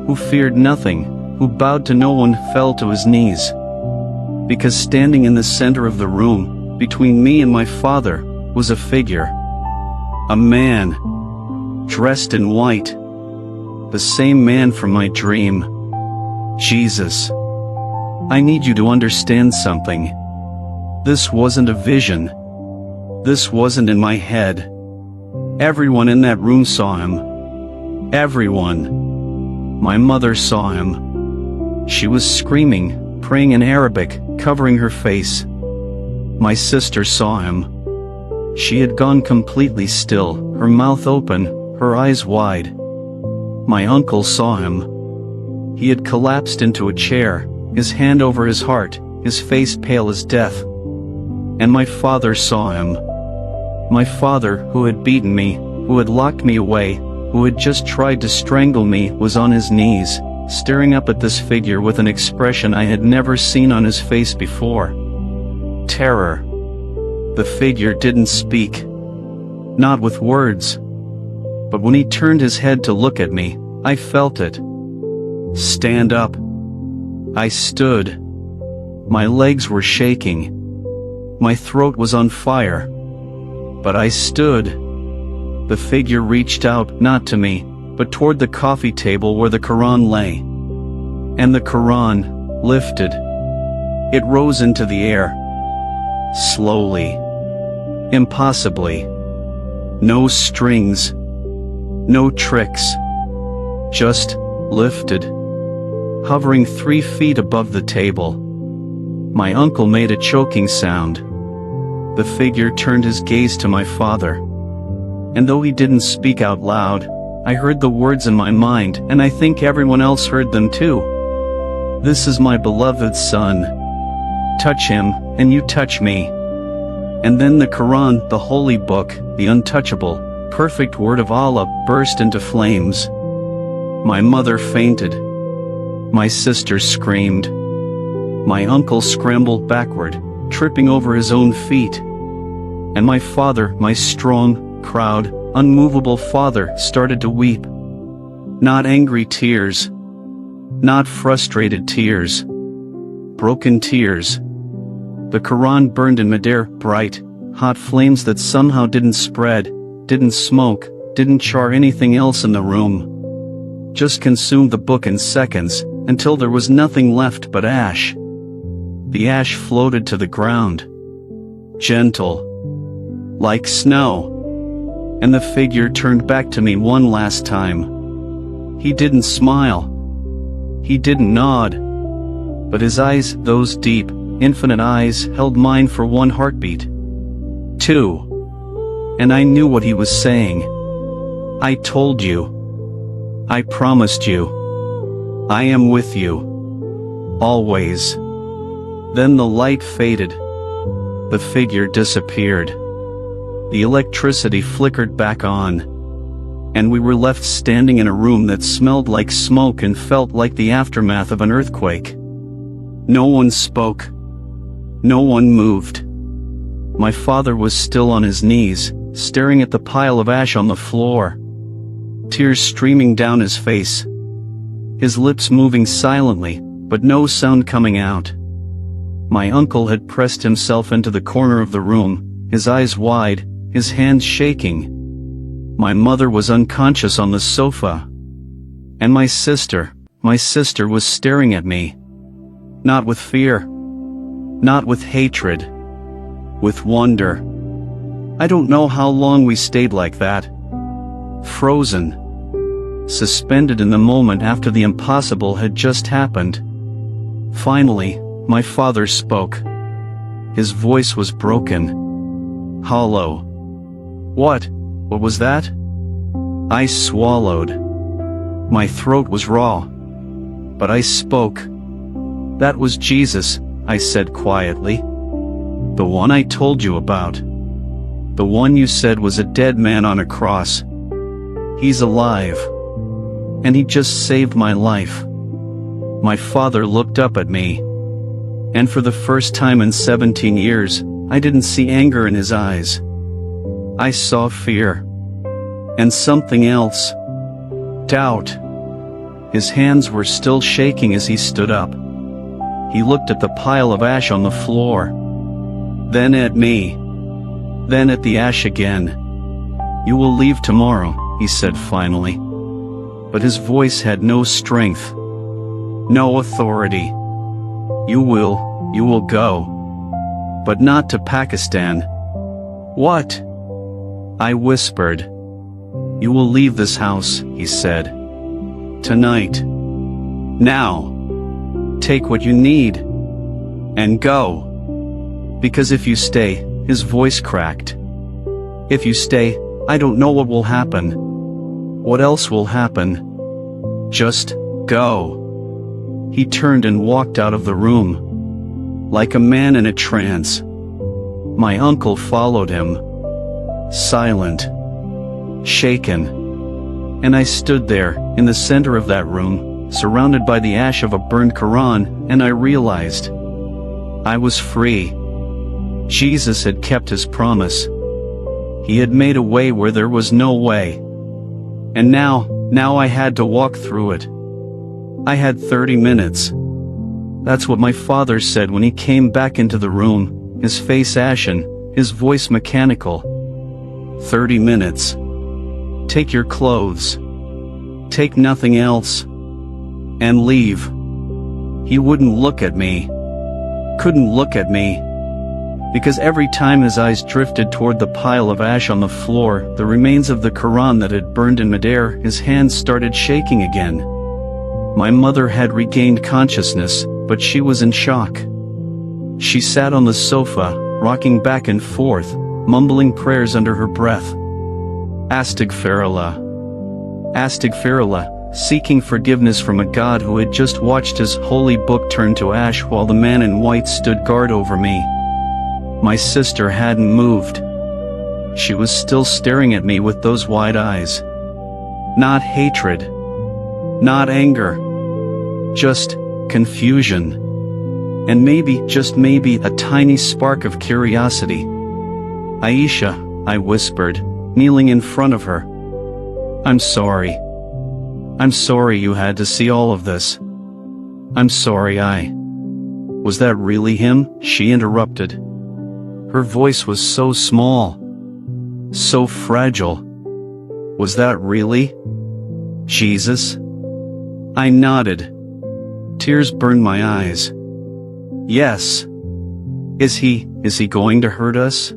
who feared nothing, who bowed to no one, fell to his knees. Because standing in the center of the room, between me and my father, was a figure. A man. Dressed in white. The same man from my dream. Jesus. I need you to understand something. This wasn't a vision. This wasn't in my head. Everyone in that room saw him. Everyone. My mother saw him. She was screaming, praying in Arabic, covering her face. My sister saw him. She had gone completely still, her mouth open, her eyes wide. My uncle saw him. He had collapsed into a chair, his hand over his heart, his face pale as death. And my father saw him. My father, who had beaten me, who had locked me away, who had just tried to strangle me, was on his knees, staring up at this figure with an expression I had never seen on his face before. Terror. The figure didn't speak. Not with words. But when he turned his head to look at me, I felt it. Stand up. I stood. My legs were shaking. My throat was on fire. But I stood. The figure reached out, not to me, but toward the coffee table where the Quran lay. And the Quran lifted. It rose into the air. Slowly. Impossibly. No strings. No tricks. Just lifted. Hovering 3 feet above the table. My uncle made a choking sound. The figure turned his gaze to my father. And though he didn't speak out loud, I heard the words in my mind, and I think everyone else heard them too. "This is my beloved son. Touch him, and you touch me." And then the Quran, the holy book, the untouchable, perfect word of Allah, burst into flames. My mother fainted. My sister screamed. My uncle scrambled backward, tripping over his own feet. And my father, my strong, proud, unmovable father, started to weep. Not angry tears. Not frustrated tears. Broken tears. The Quran burned in midair, bright, hot flames that somehow didn't spread, didn't smoke, didn't char anything else in the room. Just consumed the book in seconds, until there was nothing left but ash. The ash floated to the ground. Gentle. Like snow. And the figure turned back to me one last time. He didn't smile. He didn't nod. But his eyes, those deep, infinite eyes, held mine for one heartbeat. Two. And I knew what he was saying. I told you. I promised you. I am with you. Always. Then the light faded. The figure disappeared. The electricity flickered back on. And we were left standing in a room that smelled like smoke and felt like the aftermath of an earthquake. No one spoke. No one moved. My father was still on his knees, staring at the pile of ash on the floor. Tears streaming down his face. His lips moving silently, but no sound coming out. My uncle had pressed himself into the corner of the room, his eyes wide, his hands shaking. My mother was unconscious on the sofa. And my sister was staring at me. Not with fear. Not with hatred. With wonder. I don't know how long we stayed like that. Frozen. Suspended in the moment after the impossible had just happened. Finally, my father spoke. His voice was broken. Hollow. What was that? I swallowed. My throat was raw. But I spoke. That was Jesus, I said quietly. The one I told you about. The one you said was a dead man on a cross. He's alive. And he just saved my life. My father looked up at me. And for the first time in 17 years, I didn't see anger in his eyes. I saw fear. And something else. Doubt. His hands were still shaking as he stood up. He looked at the pile of ash on the floor. Then at me. Then at the ash again. You will leave tomorrow, he said finally. But his voice had no strength. No authority. You will go. But not to Pakistan. What? I whispered. You will leave this house, he said. Tonight. Now. Take what you need. And go. Because if you stay, his voice cracked. If you stay, I don't know what will happen. What else will happen? Just go. He turned and walked out of the room. Like a man in a trance. My uncle followed him. Silent. Shaken. And I stood there, in the center of that room, surrounded by the ash of a burned Quran, and I realized I was free. Jesus had kept his promise. He had made a way where there was no way. And now I had to walk through it. I had 30 minutes. That's what my father said when he came back into the room, his face ashen, his voice mechanical. 30 minutes. Take your clothes. Take nothing else. And leave. He wouldn't look at me. Couldn't look at me. Because every time his eyes drifted toward the pile of ash on the floor, the remains of the Quran that had burned in midair, his hands started shaking again. My mother had regained consciousness, but she was in shock. She sat on the sofa, rocking back and forth, mumbling prayers under her breath. Astaghfirullah. Astaghfirullah, seeking forgiveness from a God who had just watched his holy book turn to ash while the man in white stood guard over me. My sister hadn't moved. She was still staring at me with those wide eyes. Not hatred. Not anger. Just confusion. And maybe, just maybe, a tiny spark of curiosity. Aisha, I whispered, kneeling in front of her. I'm sorry. I'm sorry you had to see all of this. I'm sorry Was that really him? She interrupted. Her voice was so small, so fragile. Was that really Jesus? I nodded. Tears burned my eyes. Yes. Is he going to hurt us?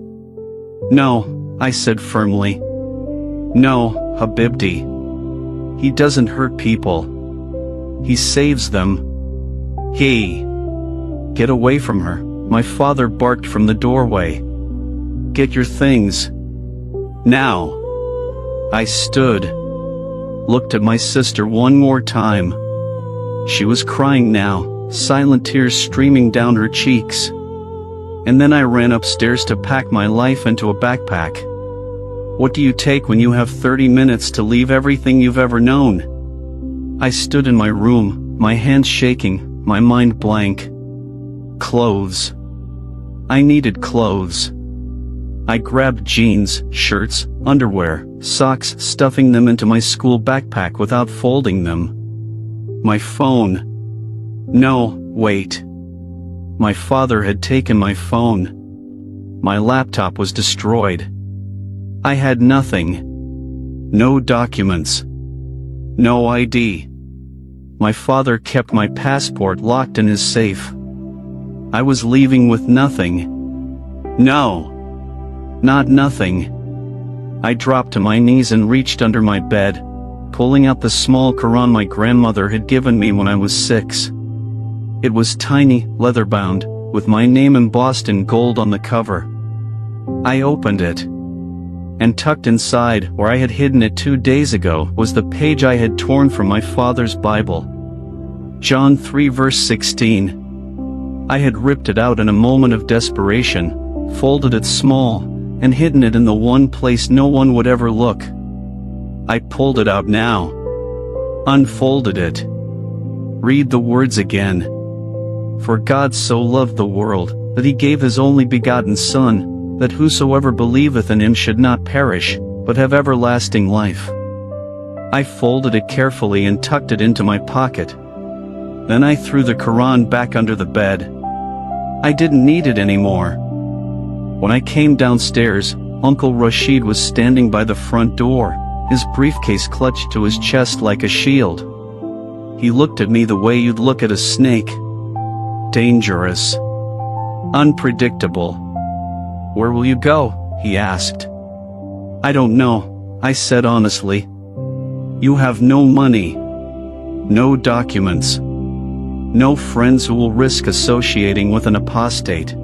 No, I said firmly. No, Habibti. He doesn't hurt people. He saves them. Get away from her, my father barked from the doorway. Get your things. Now. I stood, looked at my sister one more time. She was crying now, silent tears streaming down her cheeks. And then I ran upstairs to pack my life into a backpack. What do you take when you have 30 minutes to leave everything you've ever known? I stood in my room, my hands shaking, my mind blank. Clothes. I needed clothes. I grabbed jeans, shirts, underwear, socks, stuffing them into my school backpack without folding them. My phone. No, wait. My father had taken my phone. My laptop was destroyed. I had nothing. No documents. No ID. My father kept my passport locked in his safe. I was leaving with nothing. No. Not nothing. I dropped to my knees and reached under my bed, pulling out the small Quran my grandmother had given me when I was 6. It was tiny, leather-bound, with my name embossed in gold on the cover. I opened it. And tucked inside, where I had hidden it 2 days ago, was the page I had torn from my father's Bible. John 3 verse 16. I had ripped it out in a moment of desperation, folded it small, and hidden it in the one place no one would ever look. I pulled it out now. Unfolded it. Read the words again. For God so loved the world, that he gave his only begotten Son, that whosoever believeth in him should not perish, but have everlasting life. I folded it carefully and tucked it into my pocket. Then I threw the Quran back under the bed. I didn't need it anymore. When I came downstairs, Uncle Rashid was standing by the front door, his briefcase clutched to his chest like a shield. He looked at me the way you'd look at a snake. Dangerous. Unpredictable. Where will you go? He asked. I don't know, I said honestly. You have no money. No documents. No friends who will risk associating with an apostate.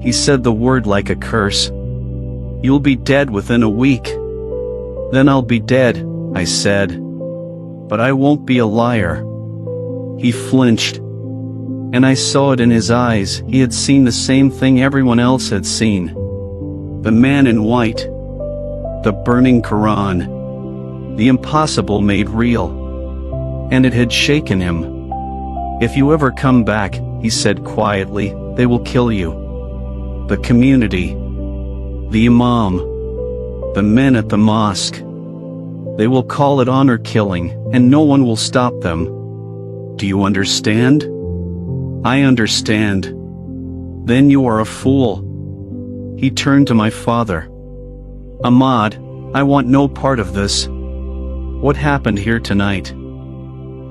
He said the word like a curse. You'll be dead within a week. Then I'll be dead, I said. But I won't be a liar. He flinched. And I saw it in his eyes, he had seen the same thing everyone else had seen. The man in white. The burning Quran. The impossible made real. And it had shaken him. If you ever come back, he said quietly, they will kill you. The community. The imam. The men at the mosque. They will call it honor killing, and no one will stop them. Do you understand? I understand. Then you are a fool. He turned to my father. Ahmad, I want no part of this. What happened here tonight?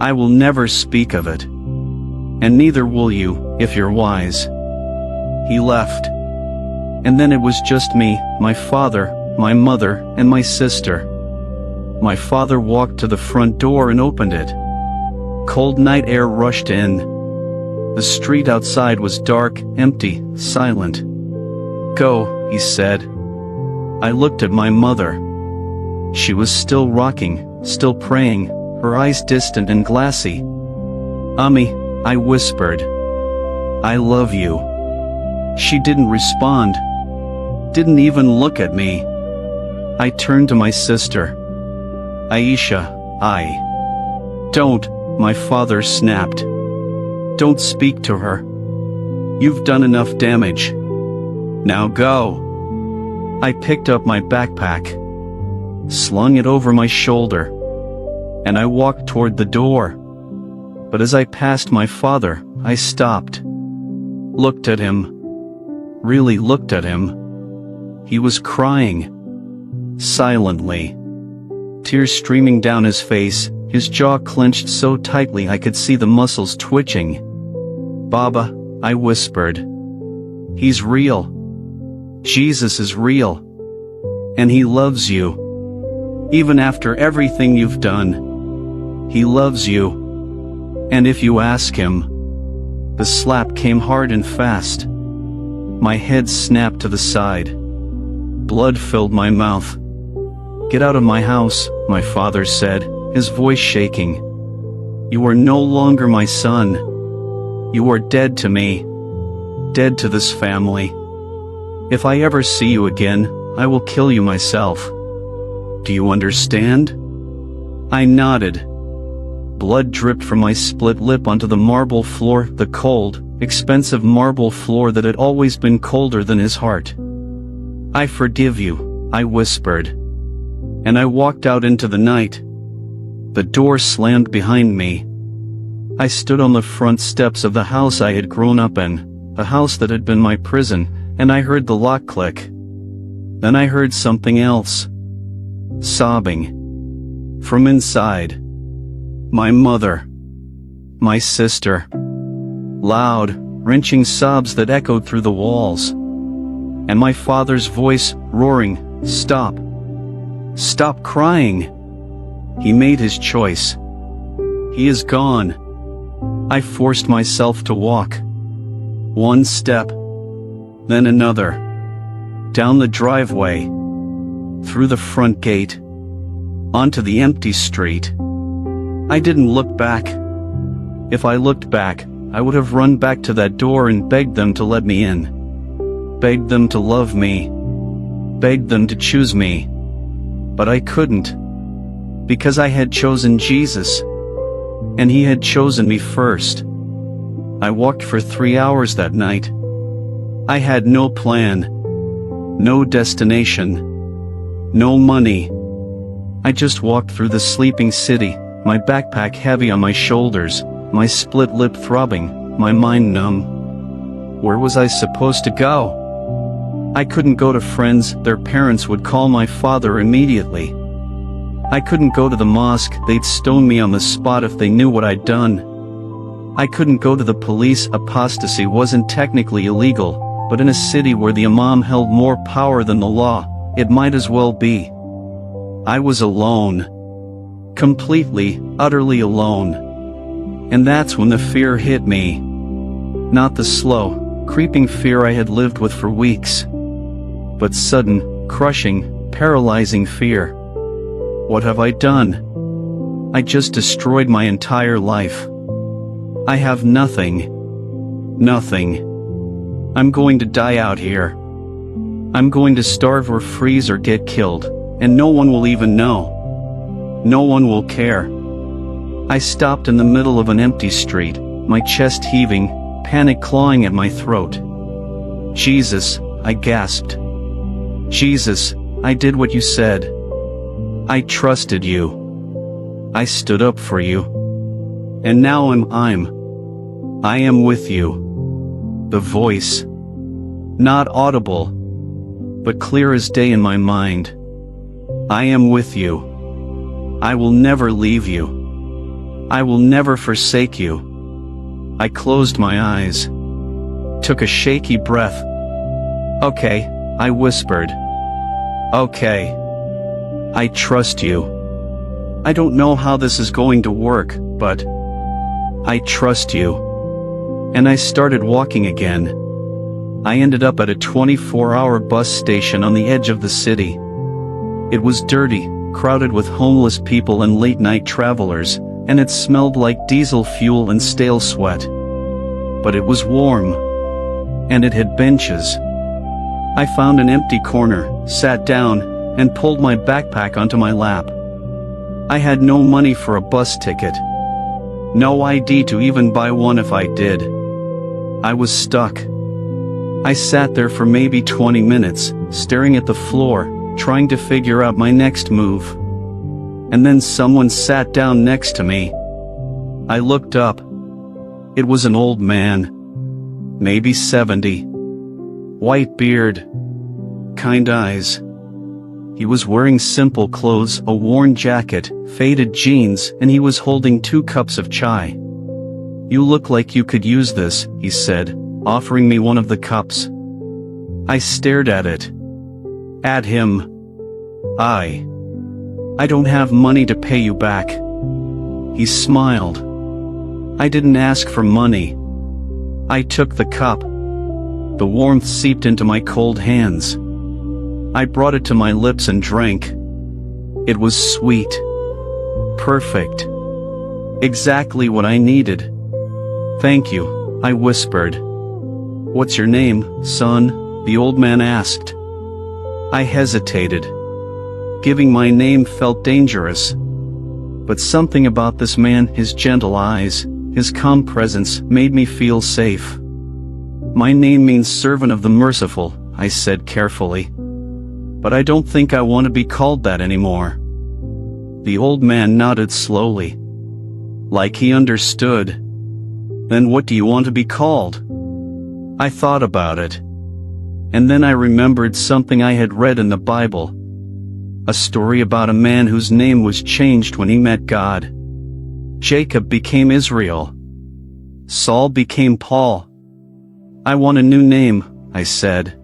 I will never speak of it. And neither will you, if you're wise. He left. And then it was just me, my father, my mother, and my sister. My father walked to the front door and opened it. Cold night air rushed in. The street outside was dark, empty, silent. Go, he said. I looked at my mother. She was still rocking, still praying, her eyes distant and glassy. Ummi, I whispered. I love you. She didn't respond. Didn't even look at me. I turned to my sister. Aisha, Don't, my father snapped. Don't speak to her. You've done enough damage. Now go. I picked up my backpack. Slung it over my shoulder. and I walked toward the door. But as I passed my father, I stopped. Looked at him. Really looked at him. He was crying. Silently. Tears streaming down his face, his jaw clenched so tightly I could see the muscles twitching. "Baba," I whispered. "He's real. Jesus is real. And he loves you. Even after everything you've done. He loves you. And if you ask him." The slap came hard and fast. My head snapped to the side. Blood filled my mouth. "Get out of my house," my father said, his voice shaking. "You are no longer my son. You are dead to me. Dead to this family. If I ever see you again, I will kill you myself. Do you understand?" I nodded. Blood dripped from my split lip onto the marble floor, the cold, expensive marble floor that had always been colder than his heart. "I forgive you," I whispered. And I walked out into the night. The door slammed behind me. I stood on the front steps of the house I had grown up in, a house that had been my prison, and I heard the lock click. Then I heard something else. Sobbing. From inside. My mother. My sister. Loud, wrenching sobs that echoed through the walls. And my father's voice, roaring, "Stop. Stop crying." He made his choice. He is gone. I forced myself to walk. One step. Then another. Down the driveway. Through the front gate. Onto the empty street. I didn't look back. If I looked back, I would have run back to that door and begged them to let me in. Begged them to love me. Begged them to choose me. But I couldn't. Because I had chosen Jesus. And he had chosen me first. I walked for 3 hours that night. I had no plan. No destination. No money. I just walked through the sleeping city, my backpack heavy on my shoulders, my split lip throbbing, my mind numb. Where was I supposed to go? I couldn't go to friends, their parents would call my father immediately. I couldn't go to the mosque, they'd stone me on the spot if they knew what I'd done. I couldn't go to the police, apostasy wasn't technically illegal, but in a city where the imam held more power than the law, it might as well be. I was alone. Completely, utterly alone. And that's when the fear hit me. Not the slow, creeping fear I had lived with for weeks. But sudden, crushing, paralyzing fear. What have I done? I just destroyed my entire life. I have nothing. Nothing. I'm going to die out here. I'm going to starve or freeze or get killed, and no one will even know. No one will care. I stopped in the middle of an empty street, my chest heaving, panic clawing at my throat. "Jesus," I gasped. "Jesus, I did what you said. I trusted you. I stood up for you. And now I am with you." The voice. Not audible, but clear as day in my mind. "I am with you. I will never leave you. I will never forsake you." I closed my eyes. Took a shaky breath. "Okay," I whispered. "Okay. I trust you. I don't know how this is going to work, but I trust you." And I started walking again. I ended up at a 24-hour bus station on the edge of the city. It was dirty, crowded with homeless people and late-night travelers, and it smelled like diesel fuel and stale sweat. But it was warm. And it had benches. I found an empty corner, sat down, and pulled my backpack onto my lap. I had no money for a bus ticket. No ID to even buy one if I did. I was stuck. I sat there for maybe 20 minutes, staring at the floor, trying to figure out my next move. and then someone sat down next to me. I looked up. It was an old man. Maybe 70. White beard. Kind eyes. He was wearing simple clothes, a worn jacket, faded jeans, and he was holding 2 cups of chai. "You look like you could use this," he said, offering me one of the cups. I stared at it. At him. I don't have money to pay you back." He smiled. "I didn't ask for money." I took the cup. The warmth seeped into my cold hands. I brought it to my lips and drank. It was sweet. Perfect. Exactly what I needed. "Thank you," I whispered. "What's your name, son?" the old man asked. I hesitated. Giving my name felt dangerous. But something about this man, his gentle eyes, his calm presence, made me feel safe. "My name means servant of the merciful," I said carefully. "But I don't think I want to be called that anymore." The old man nodded slowly. Like he understood. "Then what do you want to be called?" I thought about it. And then I remembered something I had read in the Bible. A story about a man whose name was changed when he met God. Jacob became Israel. Saul became Paul. "I want a new name," I said.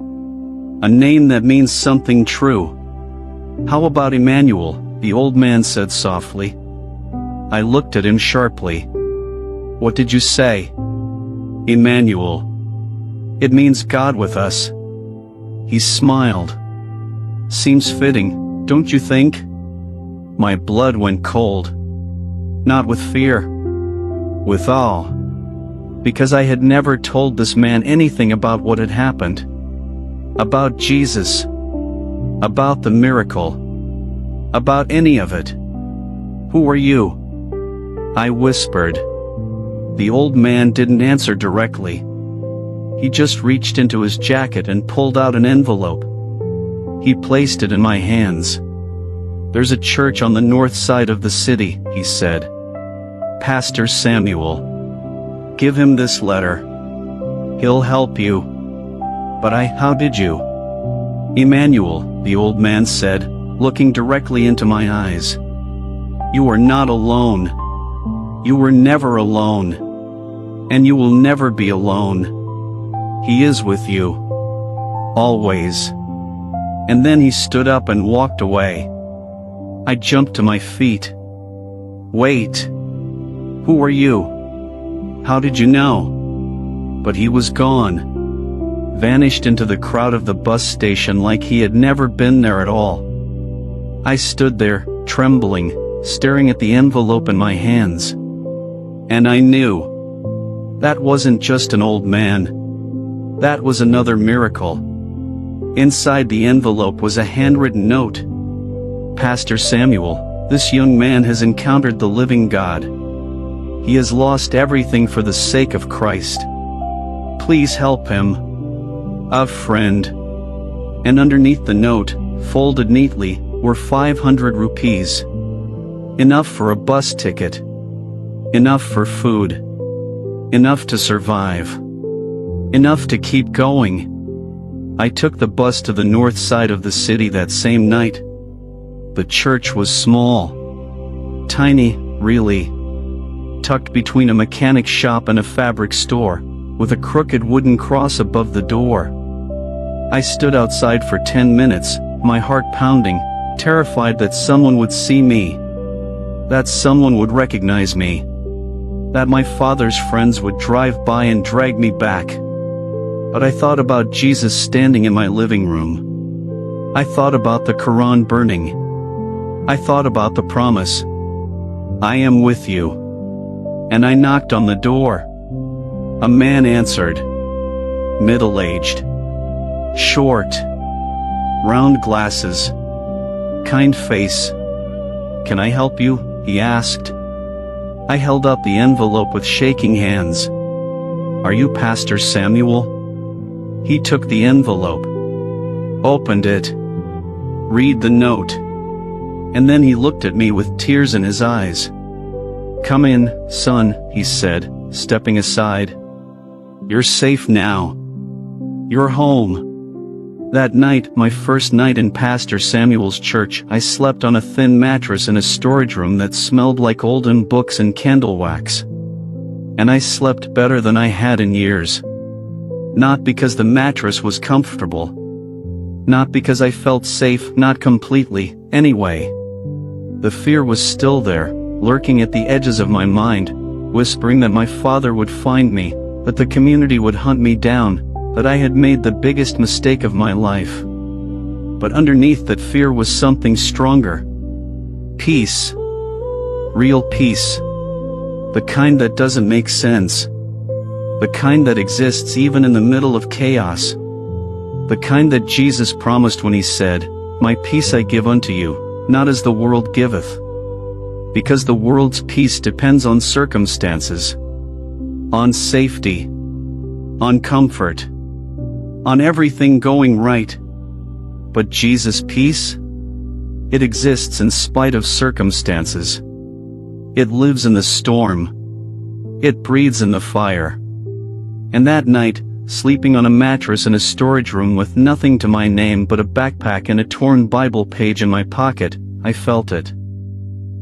"A name that means something true." "How about Emmanuel?" the old man said softly. I looked at him sharply. "What did you say?" "Emmanuel. It means God with us." He smiled. "Seems fitting, don't you think?" My blood went cold. Not with fear. With awe. Because I had never told this man anything about what had happened. About Jesus. About the miracle. About any of it. "Who are you?" I whispered. The old man didn't answer directly. He just reached into his jacket and pulled out an envelope. He placed it in my hands. "There's a church on the north side of the city," he said. "Pastor Samuel. Give him this letter. He'll help you." "But how did you?" "Emmanuel," the old man said, looking directly into my eyes. "You are not alone. You were never alone. And you will never be alone. He is with you. Always." And then he stood up and walked away. I jumped to my feet. "Wait. Who are you? How did you know?" But he was gone. Vanished into the crowd of the bus station like he had never been there at all. I stood there, trembling, staring at the envelope in my hands. And I knew. That wasn't just an old man. That was another miracle. Inside the envelope was a handwritten note. "Pastor Samuel, this young man has encountered the living God. He has lost everything for the sake of Christ. Please help him. A friend." And underneath the note, folded neatly, were 500 rupees. Enough for a bus ticket. Enough for food. Enough to survive. Enough to keep going. I took the bus to the north side of the city that same night. The church was small. Tiny, really. Tucked between a mechanic shop and a fabric store, with a crooked wooden cross above the door. I stood outside for 10 minutes, my heart pounding, terrified that someone would see me. That someone would recognize me. That my father's friends would drive by and drag me back. But I thought about Jesus standing in my living room. I thought about the Quran burning. I thought about the promise. "I am with you." And I knocked on the door. A man answered. Middle-aged. Short. Round glasses. Kind face. "Can I help you?" he asked. I held up the envelope with shaking hands. "Are you Pastor Samuel?" He took the envelope. Opened it. "Read the note." And then he looked at me with tears in his eyes. "Come in, son," he said, stepping aside. "You're safe now. You're home." That night, my first night in Pastor Samuel's church, I slept on a thin mattress in a storage room that smelled like olden books and candle wax. And I slept better than I had in years. Not because the mattress was comfortable. Not because I felt safe, not completely, anyway. The fear was still there, lurking at the edges of my mind, whispering that my father would find me, that the community would hunt me down, that I had made the biggest mistake of my life. But underneath that fear was something stronger. Peace. Real peace. The kind that doesn't make sense. The kind that exists even in the middle of chaos. The kind that Jesus promised when he said, "My peace I give unto you, not as the world giveth." Because the world's peace depends on circumstances. On safety. On comfort. On everything going right. But Jesus' peace? It exists in spite of circumstances. It lives in the storm. It breathes in the fire. And that night, sleeping on a mattress in a storage room with nothing to my name but a backpack and a torn Bible page in my pocket, I felt it.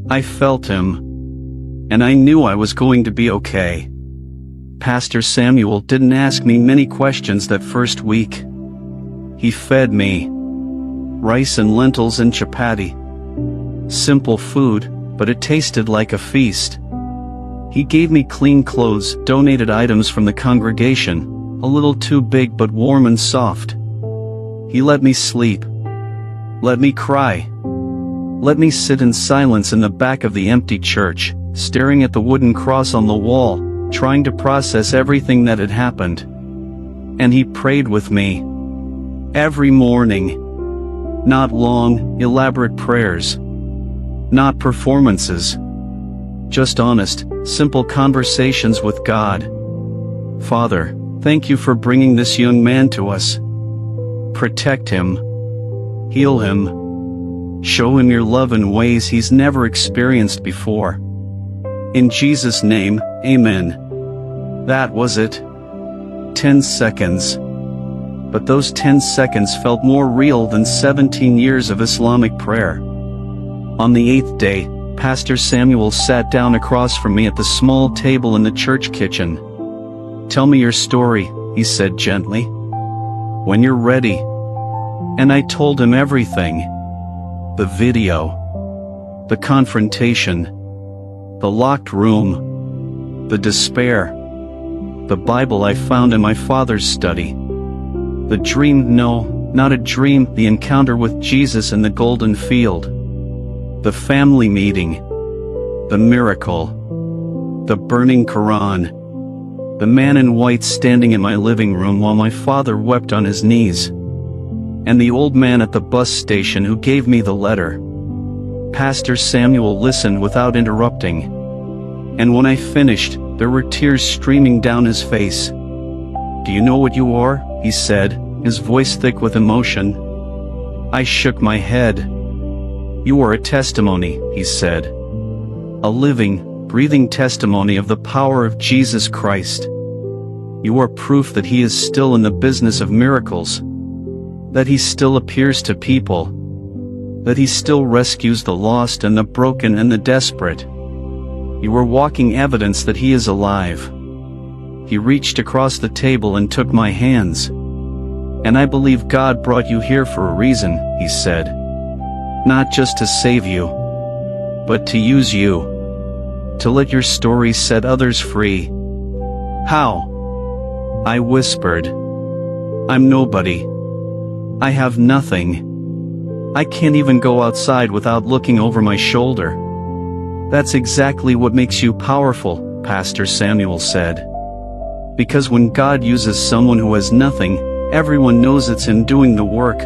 I felt him. And I knew I was going to be okay. Pastor Samuel didn't ask me many questions that first week. He fed me. Rice and lentils and chapati. Simple food, but it tasted like a feast. He gave me clean clothes, donated items from the congregation, a little too big but warm and soft. He let me sleep. Let me cry. Let me sit in silence in the back of the empty church, staring at the wooden cross on the wall, trying to process everything that had happened. And he prayed with me. Every morning. Not long, elaborate prayers. Not performances. Just honest, simple conversations with God. "Father, thank you for bringing this young man to us. Protect him. Heal him. Show him your love in ways he's never experienced before. In Jesus' name, amen." That was it. 10 seconds. But those 10 seconds felt more real than 17 years of Islamic prayer. On the 8th day, Pastor Samuel sat down across from me at the small table in the church kitchen. "Tell me your story," he said gently. "When you're ready." And I told him everything. The video. The confrontation. The locked room. The despair. The Bible I found in my father's study. The dream, no, not a dream, the encounter with Jesus in the golden field. The family meeting. The miracle. The burning Quran. The man in white standing in my living room while my father wept on his knees. And the old man at the bus station who gave me the letter. Pastor Samuel listened without interrupting. And when I finished, there were tears streaming down his face. "Do you know what you are?" he said, his voice thick with emotion. I shook my head. "You are a testimony," he said. "A living, breathing testimony of the power of Jesus Christ. You are proof that he is still in the business of miracles. That he still appears to people. That he still rescues the lost and the broken and the desperate. You are walking evidence that he is alive." He reached across the table and took my hands. "And I believe God brought you here for a reason," he said. "Not just to save you, but to use you. To let your story set others free." "How?" I whispered. "I'm nobody. I have nothing. I can't even go outside without looking over my shoulder." "That's exactly what makes you powerful," Pastor Samuel said. "Because when God uses someone who has nothing, everyone knows it's him doing the work.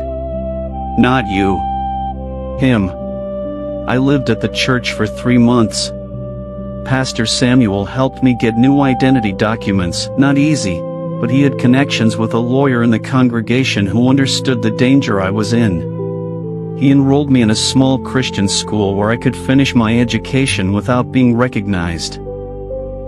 Not you. Him." I lived at the church for 3 months. Pastor Samuel helped me get new identity documents, not easy, but he had connections with a lawyer in the congregation who understood the danger I was in. He enrolled me in a small Christian school where I could finish my education without being recognized.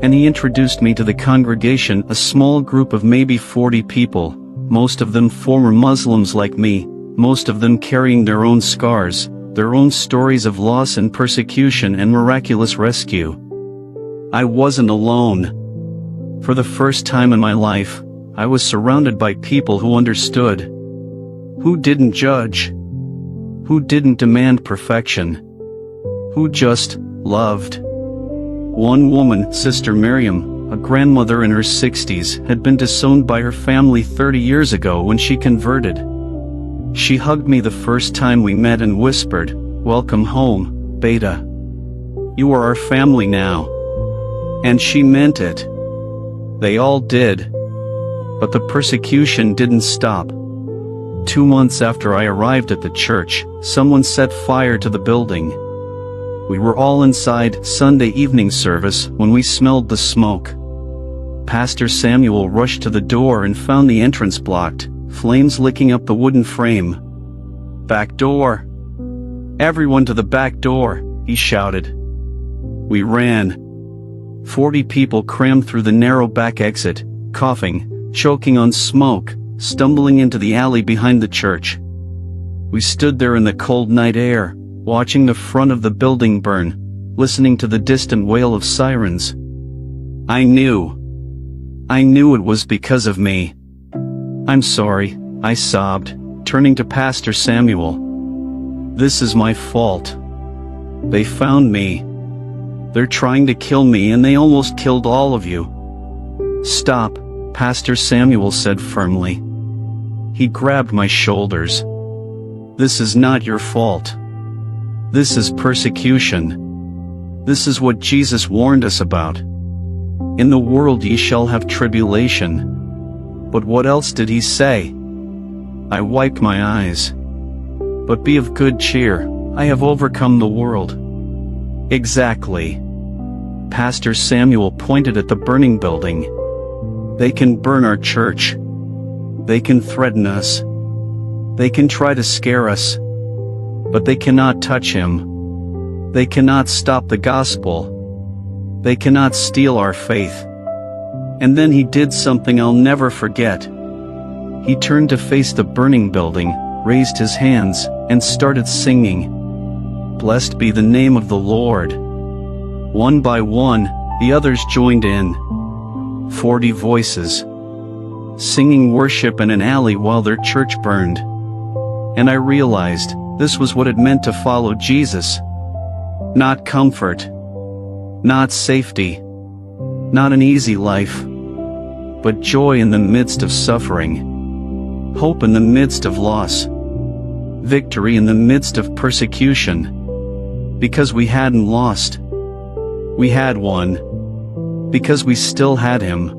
And he introduced me to the congregation, a small group of maybe 40 people, most of them former Muslims like me, most of them carrying their own scars, their own stories of loss and persecution and miraculous rescue. I wasn't alone. For the first time in my life, I was surrounded by people who understood, who didn't judge, who didn't demand perfection, who just loved. One woman, Sister Miriam, a grandmother in her 60s, had been disowned by her family 30 years ago when she converted. She hugged me the first time we met and whispered, "Welcome home, Beta. You are our family now." And she meant it. They all did. But the persecution didn't stop. 2 months after I arrived at the church, someone set fire to the building. We were all inside Sunday evening service when we smelled the smoke. Pastor Samuel rushed to the door and found the entrance blocked, flames licking up the wooden frame. "Back door! Everyone to the back door!" he shouted. We ran. 40 people crammed through the narrow back exit, coughing, choking on smoke, stumbling into the alley behind the church. We stood there in the cold night air, watching the front of the building burn, listening to the distant wail of sirens. I knew it was because of me. "I'm sorry," I sobbed, turning to Pastor Samuel. "This is my fault. They found me. They're trying to kill me and they almost killed all of you." "Stop," Pastor Samuel said firmly. He grabbed my shoulders. "This is not your fault. This is persecution. This is what Jesus warned us about. In the world ye shall have tribulation." But what else did he say? I wiped my eyes. "But be of good cheer, I have overcome the world." Exactly. Pastor Samuel pointed at the burning building. They can burn our church. They can threaten us. They can try to scare us. But they cannot touch him. They cannot stop the gospel. They cannot steal our faith. And then he did something I'll never forget. He turned to face the burning building, raised his hands, and started singing, "Blessed be the name of the Lord." One by one, the others joined in. 40 voices, singing worship in an alley while their church burned. And I realized, this was what it meant to follow Jesus. Not comfort, not safety, not an easy life, but joy in the midst of suffering, hope in the midst of loss, victory in the midst of persecution. Because we hadn't lost. We had won. Because we still had him.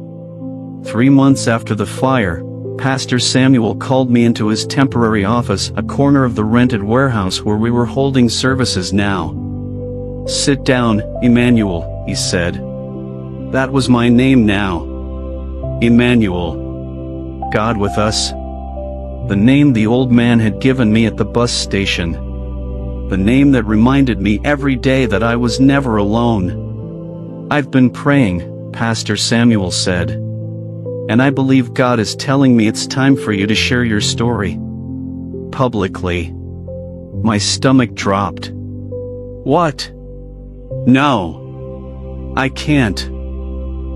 3 months after the fire, Pastor Samuel called me into his temporary office, a corner of the rented warehouse where we were holding services now. "Sit down, Emmanuel," he said. That was my name now. Emmanuel. God with us. The name the old man had given me at the bus station. The name that reminded me every day that I was never alone. "I've been praying," Pastor Samuel said. "And I believe God is telling me it's time for you to share your story. Publicly." My stomach dropped. "What? No. I can't.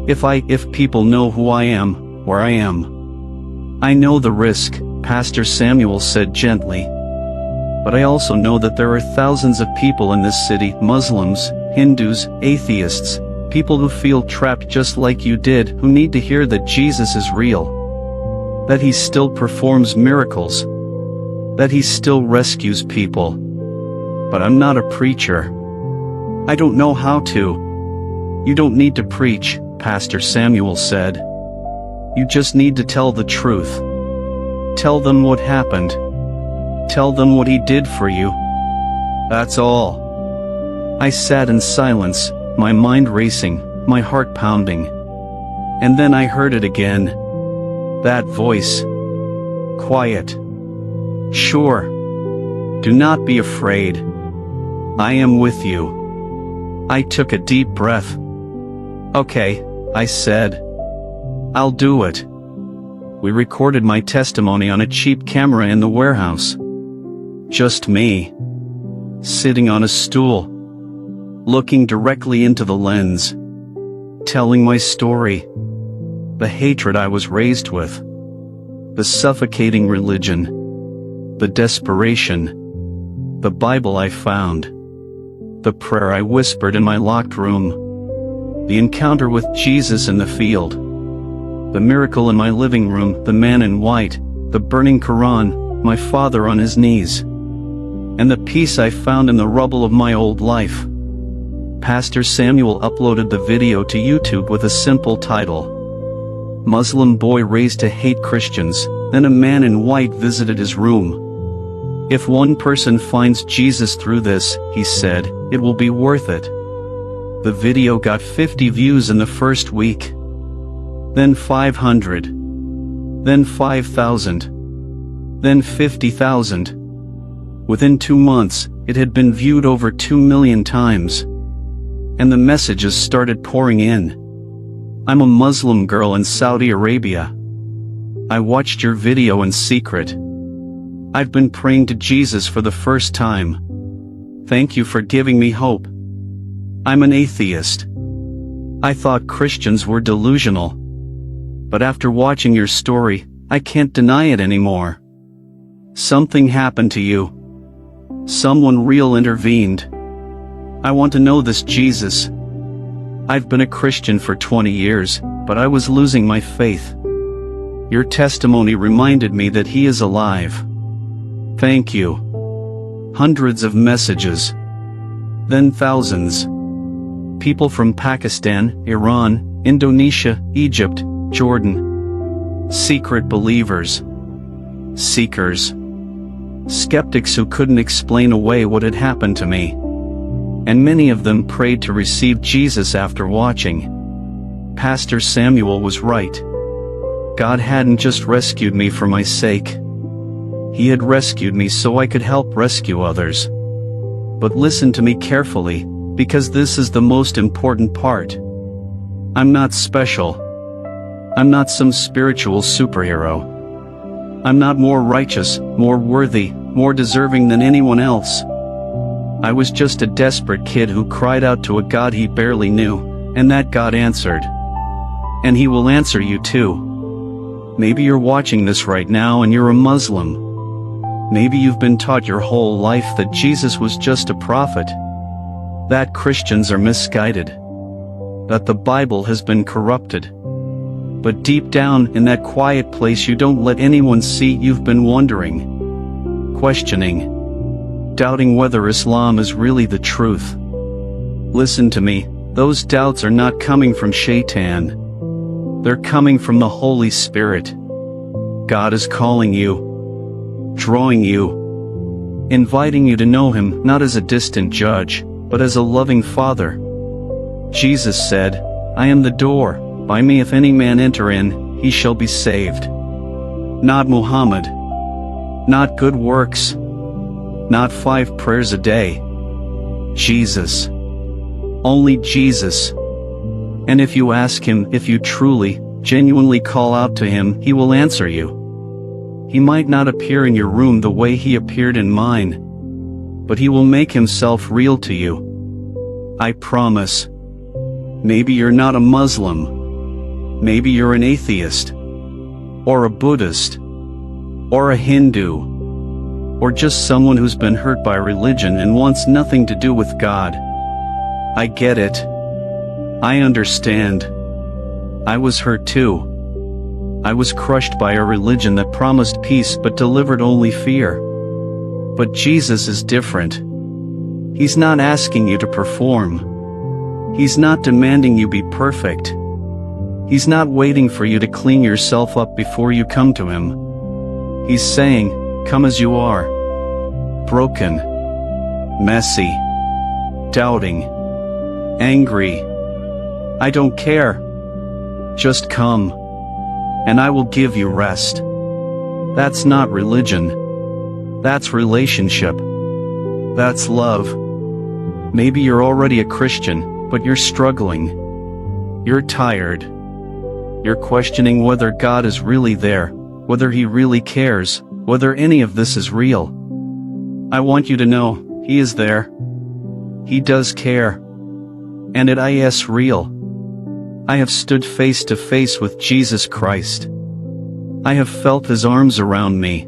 If people know who I am, where I am." "I know the risk," Pastor Samuel said gently. "But I also know that there are thousands of people in this city, Muslims, Hindus, atheists, people who feel trapped just like you did, who need to hear that Jesus is real. That he still performs miracles. That he still rescues people. But I'm not a preacher. I don't know how to." "You don't need to preach," Pastor Samuel said. "You just need to tell the truth. Tell them what happened. Tell them what he did for you. That's all." I sat in silence, my mind racing, my heart pounding. And then I heard it again. That voice. Quiet. "Sure. Do not be afraid. I am with you. I took a deep breath. Okay, I said. I'll do it. We recorded my testimony on a cheap camera in the warehouse. Just me. Sitting on a stool. Looking directly into the lens. Telling my story. The hatred I was raised with. The suffocating religion. The desperation. The Bible I found. The prayer I whispered in my locked room. The encounter with Jesus in the field. The miracle in my living room, the man in white, the burning Quran, my father on his knees. And the peace I found in the rubble of my old life. Pastor Samuel uploaded the video to YouTube with a simple title. Muslim boy raised to hate Christians, then a man in white visited his room. If one person finds Jesus through this, he said, it will be worth it. The video got 50 views in the first week. Then 500. Then 5,000. Then 50,000. Within 2 months, it had been viewed over 2 million times. And the messages started pouring in. I'm a Muslim girl in Saudi Arabia. I watched your video in secret. I've been praying to Jesus for the first time. Thank you for giving me hope. I'm an atheist. I thought Christians were delusional. But after watching your story, I can't deny it anymore. Something happened to you. Someone real intervened. I want to know this Jesus. I've been a Christian for 20 years, but I was losing my faith. Your testimony reminded me that He is alive. Thank you. Hundreds of messages. Then thousands. People from Pakistan, Iran, Indonesia, Egypt, Jordan. Secret believers. Seekers. Skeptics who couldn't explain away what had happened to me. And many of them prayed to receive Jesus after watching. Pastor Samuel was right. God hadn't just rescued me for my sake. He had rescued me so I could help rescue others. But listen to me carefully, because this is the most important part. I'm not special. I'm not some spiritual superhero. I'm not more righteous, more worthy, more deserving than anyone else. I was just a desperate kid who cried out to a God he barely knew, and that God answered. And He will answer you too. Maybe you're watching this right now and you're a Muslim. Maybe you've been taught your whole life that Jesus was just a prophet. That Christians are misguided. That the Bible has been corrupted. But deep down in that quiet place you don't let anyone see, you've been wondering, questioning, doubting whether Islam is really the truth. Listen to me, those doubts are not coming from Shaitan. They're coming from the Holy Spirit. God is calling you. Drawing you, inviting you to know Him not as a distant judge, but as a loving Father. Jesus said, I am the door, by me if any man enter in, he shall be saved. Not Muhammad. Not good works. Not 5 prayers a day. Jesus. Only Jesus. And if you ask Him, if you truly, genuinely call out to Him, He will answer you. He might not appear in your room the way He appeared in mine, but He will make Himself real to you. I promise. Maybe you're not a Muslim. Maybe you're an atheist. Or a Buddhist. Or a Hindu. Or just someone who's been hurt by religion and wants nothing to do with God. I get it. I understand. I was hurt too. I was crushed by a religion that promised peace but delivered only fear. But Jesus is different. He's not asking you to perform. He's not demanding you be perfect. He's not waiting for you to clean yourself up before you come to Him. He's saying, come as you are. Broken. Messy. Doubting. Angry. I don't care. Just come. And I will give you rest. That's not religion. That's relationship. That's love. Maybe you're already a Christian, but you're struggling. You're tired. You're questioning whether God is really there, whether He really cares, whether any of this is real. I want you to know, He is there. He does care. And it is real. I have stood face to face with Jesus Christ. I have felt His arms around me.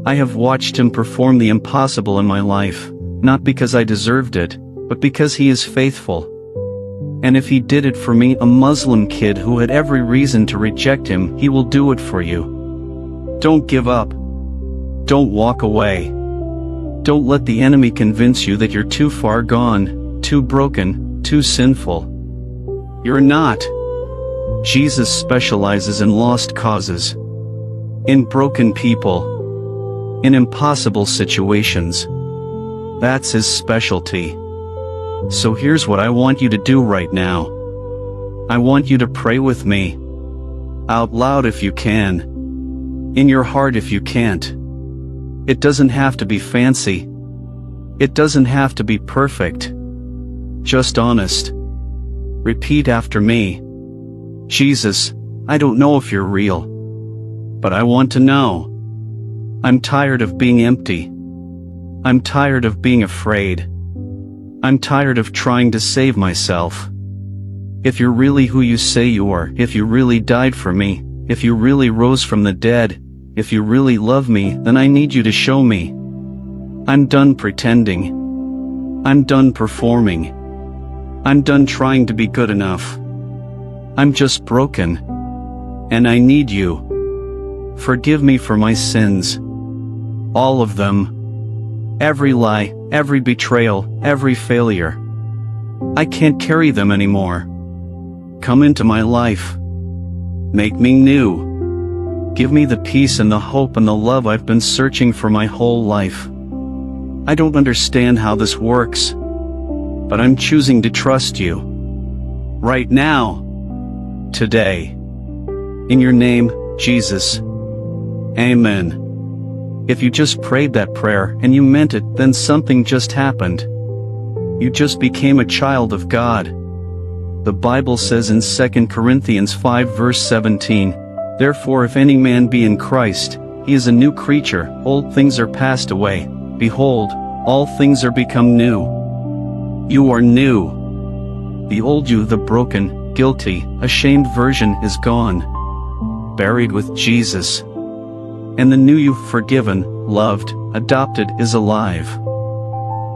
I have watched Him perform the impossible in my life, not because I deserved it, but because He is faithful. And if He did it for me, a Muslim kid who had every reason to reject Him, He will do it for you. Don't give up. Don't walk away. Don't let the enemy convince you that you're too far gone, too broken, too sinful. You're not. Jesus specializes in lost causes, in broken people, in impossible situations. That's His specialty. So here's what I want you to do right now. I want you to pray with me. Out loud if you can. In your heart if you can't. It doesn't have to be fancy. It doesn't have to be perfect. Just honest. Repeat after me. Jesus, I don't know if you're real, but I want to know. I'm tired of being empty. I'm tired of being afraid. I'm tired of trying to save myself. If you're really who you say you are, if you really died for me, if you really rose from the dead, if you really love me, then I need you to show me. I'm done pretending. I'm done performing. I'm done trying to be good enough. I'm just broken. And I need you. Forgive me for my sins. All of them. Every lie, every betrayal, every failure. I can't carry them anymore. Come into my life. Make me new. Give me the peace and the hope and the love I've been searching for my whole life. I don't understand how this works, but I'm choosing to trust you. Right now. Today. In your name, Jesus. Amen. If you just prayed that prayer and you meant it, then something just happened. You just became a child of God. The Bible says in 2 Corinthians 5 verse 17, "Therefore if any man be in Christ, he is a new creature, old things are passed away, behold, all things are become new." You are new. The old you, the broken, guilty, ashamed version is gone, buried with Jesus. And the new you, forgiven, loved, adopted, is alive.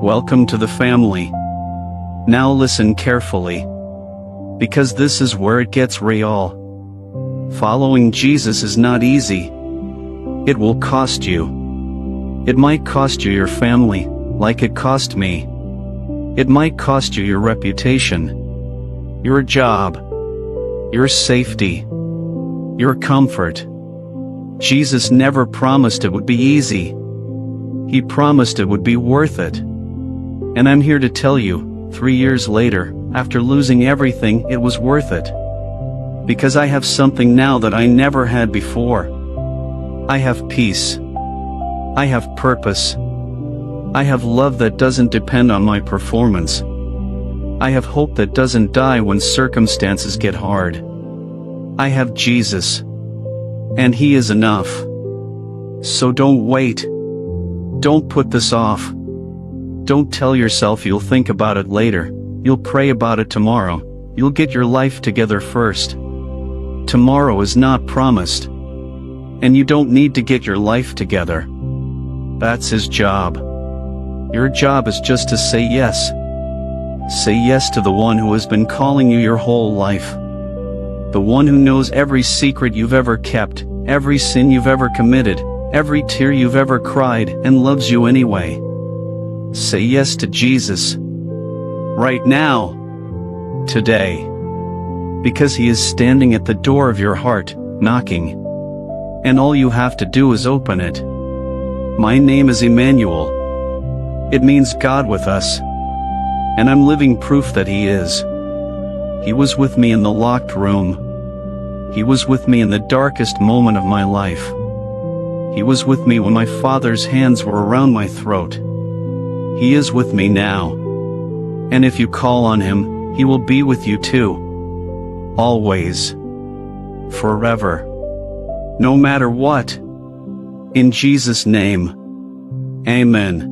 Welcome to the family. Now listen carefully, because this is where it gets real. Following Jesus is not easy. It will cost you. It might cost you your family, like it cost me. It might cost you your reputation, your job, your safety, your comfort. Jesus never promised it would be easy. He promised it would be worth it. And I'm here to tell you, 3 years later, after losing everything, it was worth it. Because I have something now that I never had before. I have peace. I have purpose. I have love that doesn't depend on my performance. I have hope that doesn't die when circumstances get hard. I have Jesus. And He is enough. So don't wait. Don't put this off. Don't tell yourself you'll think about it later. You'll pray about it tomorrow. You'll get your life together first. Tomorrow is not promised. And you don't need to get your life together. That's His job. Your job is just to say yes. Say yes to the one who has been calling you your whole life. The one who knows every secret you've ever kept, every sin you've ever committed, every tear you've ever cried, and loves you anyway. Say yes to Jesus. Right now. Today. Because He is standing at the door of your heart, knocking. And all you have to do is open it. My name is Emmanuel. It means God with us. And I'm living proof that He is. He was with me in the locked room. He was with me in the darkest moment of my life. He was with me when my father's hands were around my throat. He is with me now. And if you call on Him, He will be with you too. Always. Forever. No matter what. In Jesus' name. Amen.